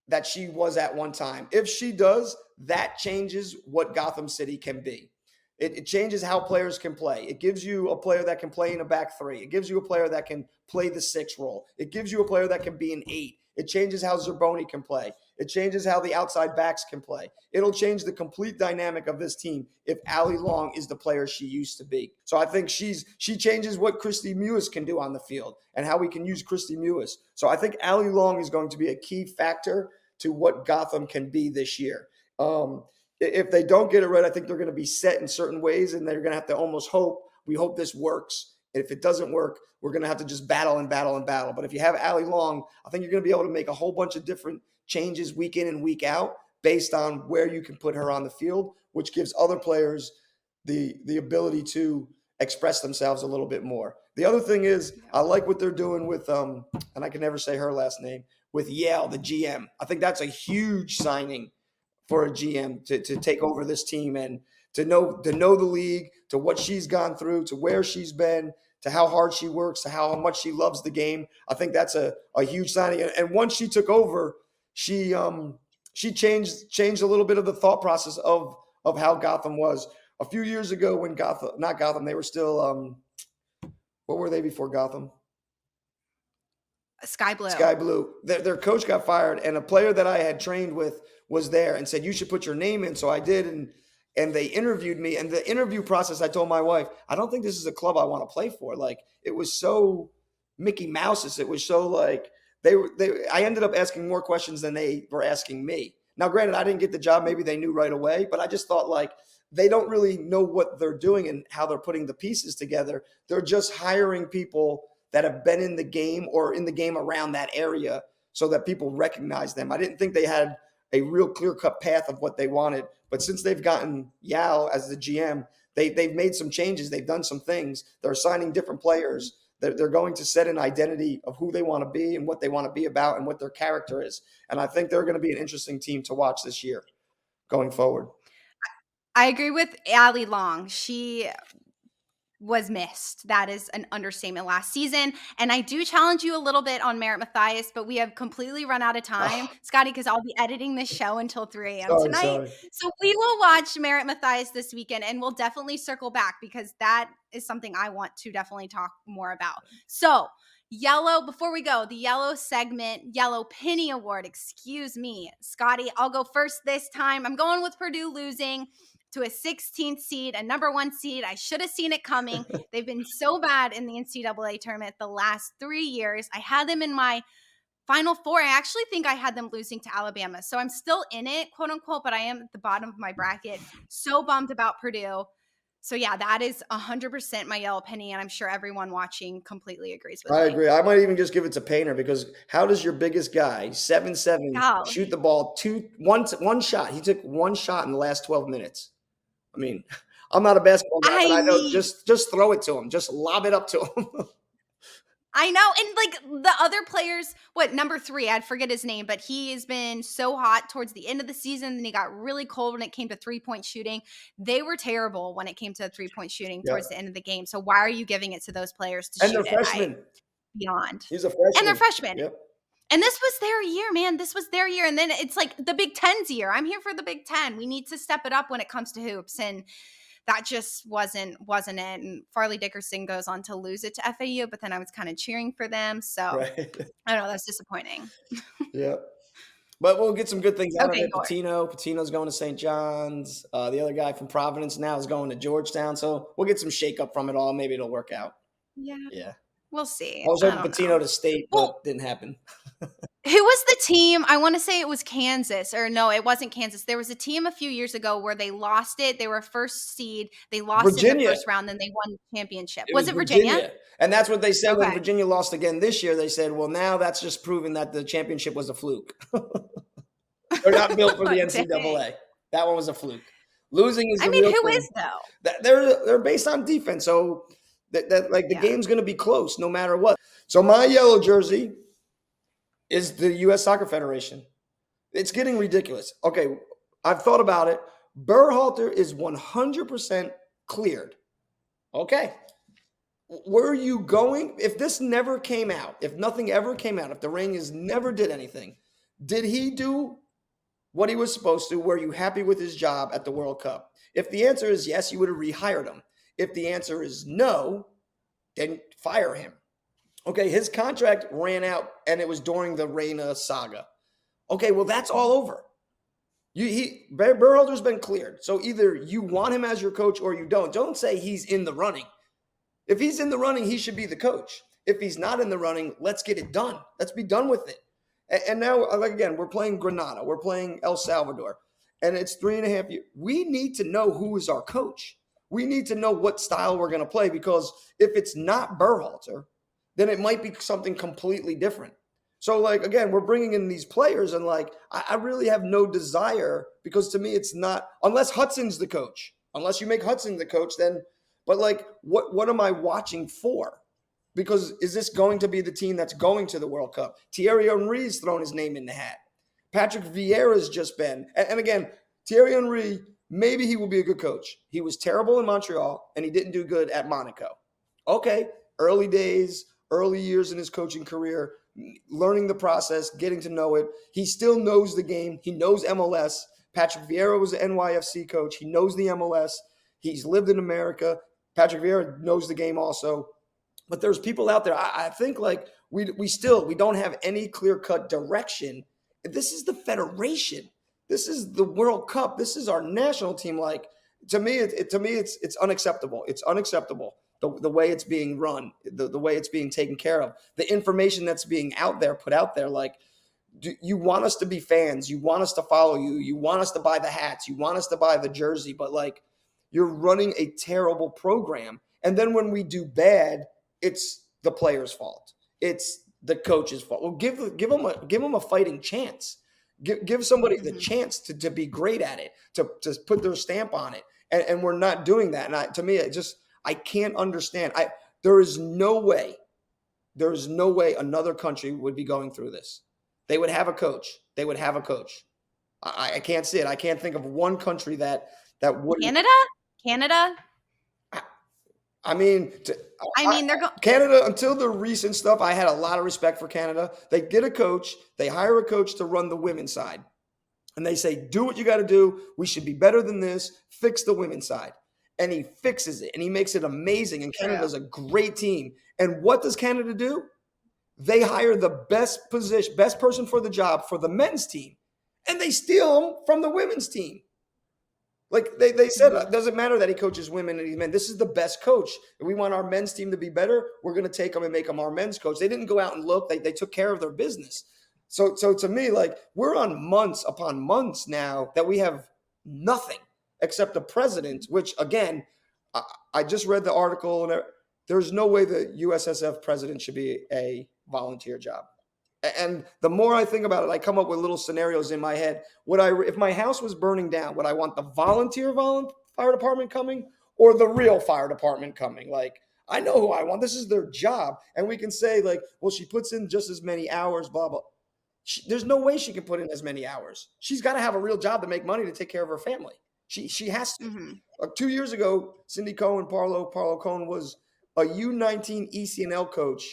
that she was at one time? If she does, that changes what Gotham City can be. It changes how players can play. It gives you a player that can play in a back 3. It gives you a player that can play the 6 role. It gives you a player that can be an 8. It changes how Zerboni can play. It changes how the outside backs can play. It'll change the complete dynamic of this team if Allie Long is the player she used to be. So I think she changes what Christy Mewis can do on the field and how we can use Christy Mewis. So I think Allie Long is going to be a key factor to what Gotham can be this year. If they don't get it right, I think they're going to be set in certain ways, and they're going to have to almost we hope this works. And if it doesn't work, we're going to have to just battle and battle and battle. But if you have Allie Long, I think you're going to be able to make a whole bunch of different changes week in and week out based on where you can put her on the field, which gives other players the ability to express themselves a little bit more. The other thing is I like what they're doing with, and I can never say her last name, with Yale, the GM. I think that's a huge signing for a GM to take over this team and to know the league, to what she's gone through, to where she's been, to how hard she works, to how much she loves the game. I think that's a huge signing. And once she took over, she changed a little bit of the thought process of how Gotham was. A few years ago when they were still what were they before Gotham? Sky Blue. Sky Blue. Their coach got fired, and a player that I had trained with was there and said, you should put your name in. So I did, and they interviewed me. And the interview process, I told my wife, I don't think this is a club I want to play for. Like, it was so Mickey Mouse's. It was so like I ended up asking more questions than they were asking me. Now, granted, I didn't get the job. Maybe they knew right away, but I just thought like they don't really know what they're doing and how they're putting the pieces together. They're just hiring people that have been in the game or in the game around that area so that people recognize them. I didn't think they had a real clear-cut path of what they wanted. But since they've gotten Yao as the GM, they've made some changes. They've done some things. They're signing different players. They're going to set an identity of who they want to be and what they want to be about and what their character is. And I think they're going to be an interesting team to watch this year going forward. I agree with Allie Long. She was missed. That is an understatement last season. And I do challenge you a little bit on Merritt Mathias, but we have completely run out of time, Scotty, because I'll be editing this show until 3 a.m. tonight. Sorry. So we will watch Merritt Mathias this weekend, and we'll definitely circle back because that is something I want to definitely talk more about. So Yellow, before we go, the Yellow segment, Yellow Penny Award, excuse me. Scotty, I'll go first this time. I'm going with Purdue losing to a 16th seed, a number 1 seed. I should have seen it coming. They've been so bad in the NCAA tournament the last 3 years. I had them in my Final Four. I actually think I had them losing to Alabama. So I'm still in it, quote unquote, but I am at the bottom of my bracket. So bummed about Purdue. So yeah, that is 100% my Yellow Penny, and I'm sure everyone watching completely agrees with I me. agree. I might even just give it to Painter because how does your biggest guy, 7'7", shoot Golly. the ball one shot? He took one shot in the last 12 minutes. I mean, I'm not a basketball guy, but I know I just throw it to him. Just lob it up to him. I know, and like the other players, what number 3? I forget his name, but he has been so hot towards the end of the season. Then he got really cold when it came to 3-point shooting. They were terrible when it came to 3-point shooting Yeah. towards the end of the game. So why are you giving it to those players to And they're shoot it? freshmen. Beyond. He's a And they're freshman. freshmen. Yep. And this was their year, man. This was their year. And then it's like the Big Ten's year. I'm here for the Big Ten. We need to step it up when it comes to hoops. And that just wasn't it. And Farley Dickerson goes on to lose it to FAU, but then I was kind of cheering for them. So Right. I don't know, that's disappointing. Yeah. But we'll get some good things out Okay, of it. Gord. Patino's going to St. John's. The other guy from Providence now is going to Georgetown. So we'll get some shakeup from it all. Maybe it'll work out. Yeah, Yeah. we'll see. I was I hoping don't Patino know. to state, but Well, didn't happen. who was the team? I want to say it was Kansas, or no, it wasn't Kansas. There was a team a few years ago where they lost it. They were first seed. They lost in the Virginia. first round, then they won the championship. It Was was it Virginia? And that's what they said when Okay. Virginia lost again this year. They said, well, now that's just proving that the championship was a fluke. They're not built for the Dang. NCAA. That one was a fluke. Losing is I the mean, real who thing. is though? They're based on defense, so that like the Yeah. game's going to be close no matter what. So my yellow jersey is the U.S. Soccer Federation. It's getting ridiculous. Okay, I've thought about it. Berhalter is 100% cleared. Okay. Were you going, if this never came out, if nothing ever came out, if the Rangers never did anything, did he do what he was supposed to? Were you happy with his job at the World Cup? If the answer is yes, you would have rehired him. If the answer is no, then fire him. Okay, his contract ran out and it was during the Reina saga. Okay, well, that's all over. Berhalter's been cleared. So either you want him as your coach or you don't. Don't say he's in the running. If he's in the running, he should be the coach. If he's not in the running, let's get it done. Let's be done with it. And now, like again, we're playing Grenada. We're playing El Salvador. And it's 3.5 years. We need to know who is our coach. We need to know what style we're going to play, because if it's not Berhalter, then it might be something completely different. So, like, again, we're bringing in these players, and, like, I really have no desire, because to me it's not – unless Hudson's the coach. Unless you make Hudson the coach, then – but, like, what am I watching for? Because is this going to be the team that's going to the World Cup? Thierry Henry's thrown his name in the hat. Patrick Vieira's just been – and again, Thierry Henry, maybe he will be a good coach. He was terrible in Montreal, and he didn't do good at Monaco. Okay, early days, early years in his coaching career, learning the process, getting to know it. He still knows the game. He knows MLS. Patrick Vieira was an NYFC coach. He knows the MLS. He's lived in America. Patrick Vieira knows the game also. But there's people out there, I think, like, we don't have any clear-cut direction. This is the federation. This is the World Cup. This is our national team. Like, to me, it's unacceptable. It's unacceptable. The way it's being run, the way it's being taken care of, the information that's being put out there. Like, you want us to be fans. You want us to follow you. You want us to buy the hats. You want us to buy the jersey. But, like, you're running a terrible program. And then when we do bad, it's the player's fault. It's the coach's fault. Well, give them a fighting chance. Give somebody the chance to be great at it, to put their stamp on it. And we're not doing that. And to me, I can't understand. There is no way another country would be going through this. They would have a coach. I can't see it. I can't think of one country that would. Canada. I mean, they're going. Canada, until the recent stuff, I had a lot of respect for Canada. They get a coach. They hire a coach to run the women's side. And they say, do what you got to do. We should be better than this. Fix the women's side. And he fixes it, and he makes it amazing. And Canada's a great team. And what does Canada do? They hire the best person for the job for the men's team. And they steal them from the women's team. Like they said, it doesn't matter that he coaches women and he's men. This is the best coach. If we want our men's team to be better, we're going to take them and make them our men's coach. They didn't go out and look. They took care of their business. So to me, like, we're on months upon months now that we have nothing except the president, which, again, I just read the article, and there's no way the USSF president should be a volunteer job. And the more I think about it, I come up with little scenarios in my head. If my house was burning down, would I want the volunteer fire department coming or the real fire department coming? Like, I know who I want. This is their job. And we can say, like, well, she puts in just as many hours, blah, blah. There's no way she can put in as many hours. She's got to have a real job to make money to take care of her family. She has to. Mm-hmm. 2 years ago, Cindy Cohen, Parlo Cohen was a U19 ECNL coach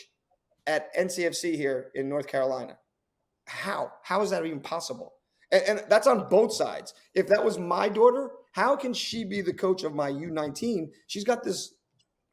at NCFC here in North Carolina. How is that even possible? And that's on both sides. If that was my daughter, how can she be the coach of my U19? She's got this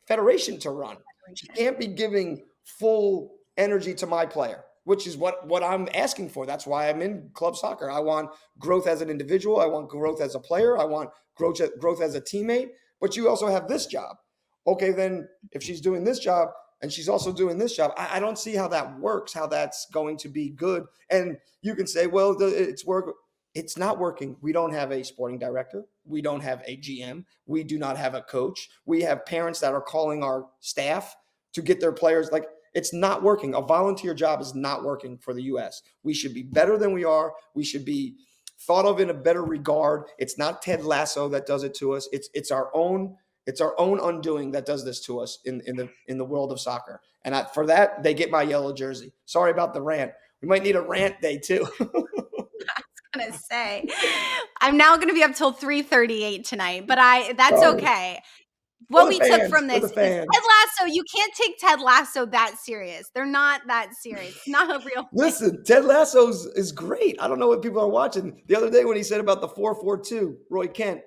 federation to run. She can't be giving full energy to my player, which is what I'm asking for. That's why I'm in club soccer. I want growth as an individual. I want growth as a player. I want growth as a teammate. But you also have this job. Okay, then if she's doing this job, and she's also doing this job, I don't see how that works, how that's going to be good. And you can say, well, it's work. It's not working. We don't have a sporting director. We don't have a GM. We do not have a coach. We have parents that are calling our staff to get their players. Like, it's not working. A volunteer job is not working for the U.S. We should be better than we are. We should be thought of in a better regard. It's not Ted Lasso that does it to us. It's our own undoing that does this to us in the world of soccer. And for that, they get my yellow jersey. Sorry about the rant. We might need a rant day too. I was gonna say, I'm now gonna be up till 3:38 tonight, but that's Sorry. Okay. What we took from this is fans. Ted Lasso. You can't take Ted Lasso that serious. They're not that serious. It's not a real Listen, Ted Lasso is great. I don't know what people are watching. The other day when he said about the 4-4-2, Roy Kent,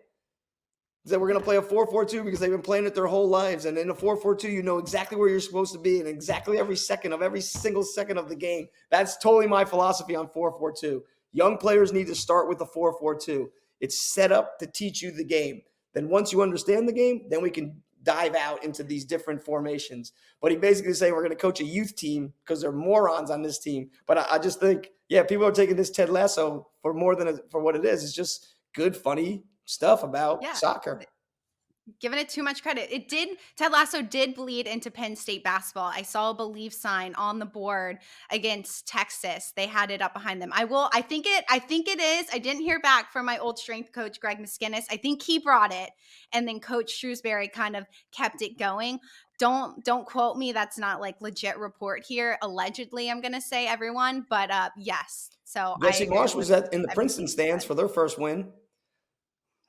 that we're going to play a 4-4-2 because they've been playing it their whole lives. And in a 4-4-2, you know exactly where you're supposed to be and exactly every single second of the game. That's totally my philosophy on 4-4-2. Young players need to start with the 4-4-2. It's set up to teach you the game. Then once you understand the game, then we can dive out into these different formations. But he basically saying we're going to coach a youth team because they're morons on this team. But I just think, yeah, people are taking this Ted Lasso for more than for what it is. It's just good, funny stuff about soccer. Giving it too much credit. Ted Lasso did bleed into Penn State basketball. I saw a believe sign on the board against Texas. They had it up behind them. I think it is. I didn't hear back from my old strength coach, Greg Miskinnis. I think he brought it. And then Coach Shrewsbury kind of kept it going. Don't quote me. That's not like legit report here. Allegedly, I'm going to say, everyone. But yes. So Jesse Marsh was in the Princeton stands for their first win.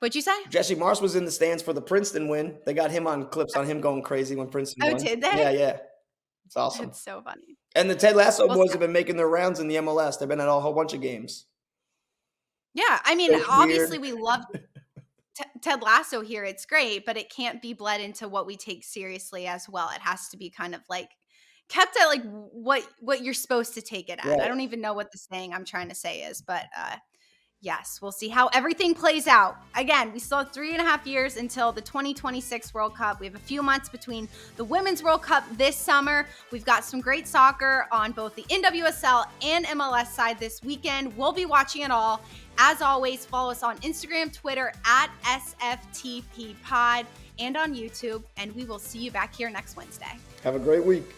What'd you say? Jesse Marsh was in the stands for the Princeton win. They got him on clips on him going crazy when Princeton won. Oh, did they? Yeah. It's awesome. It's so funny. And the Ted Lasso boys have been making their rounds in the MLS. They've been at a whole bunch of games. Yeah, I mean, obviously we love Ted Lasso here. It's great, but it can't be bled into what we take seriously as well. It has to be kind of like kept at like what you're supposed to take it at. Right. I don't even know what the saying I'm trying to say is, but yes, we'll see how everything plays out. Again, we still have 3.5 years until the 2026 World Cup. We have a few months between the Women's World Cup this summer. We've got some great soccer on both the NWSL and MLS side this weekend. We'll be watching it all. As always, follow us on Instagram, Twitter at SFTP Pod, and on YouTube. And we will see you back here next Wednesday. Have a great week.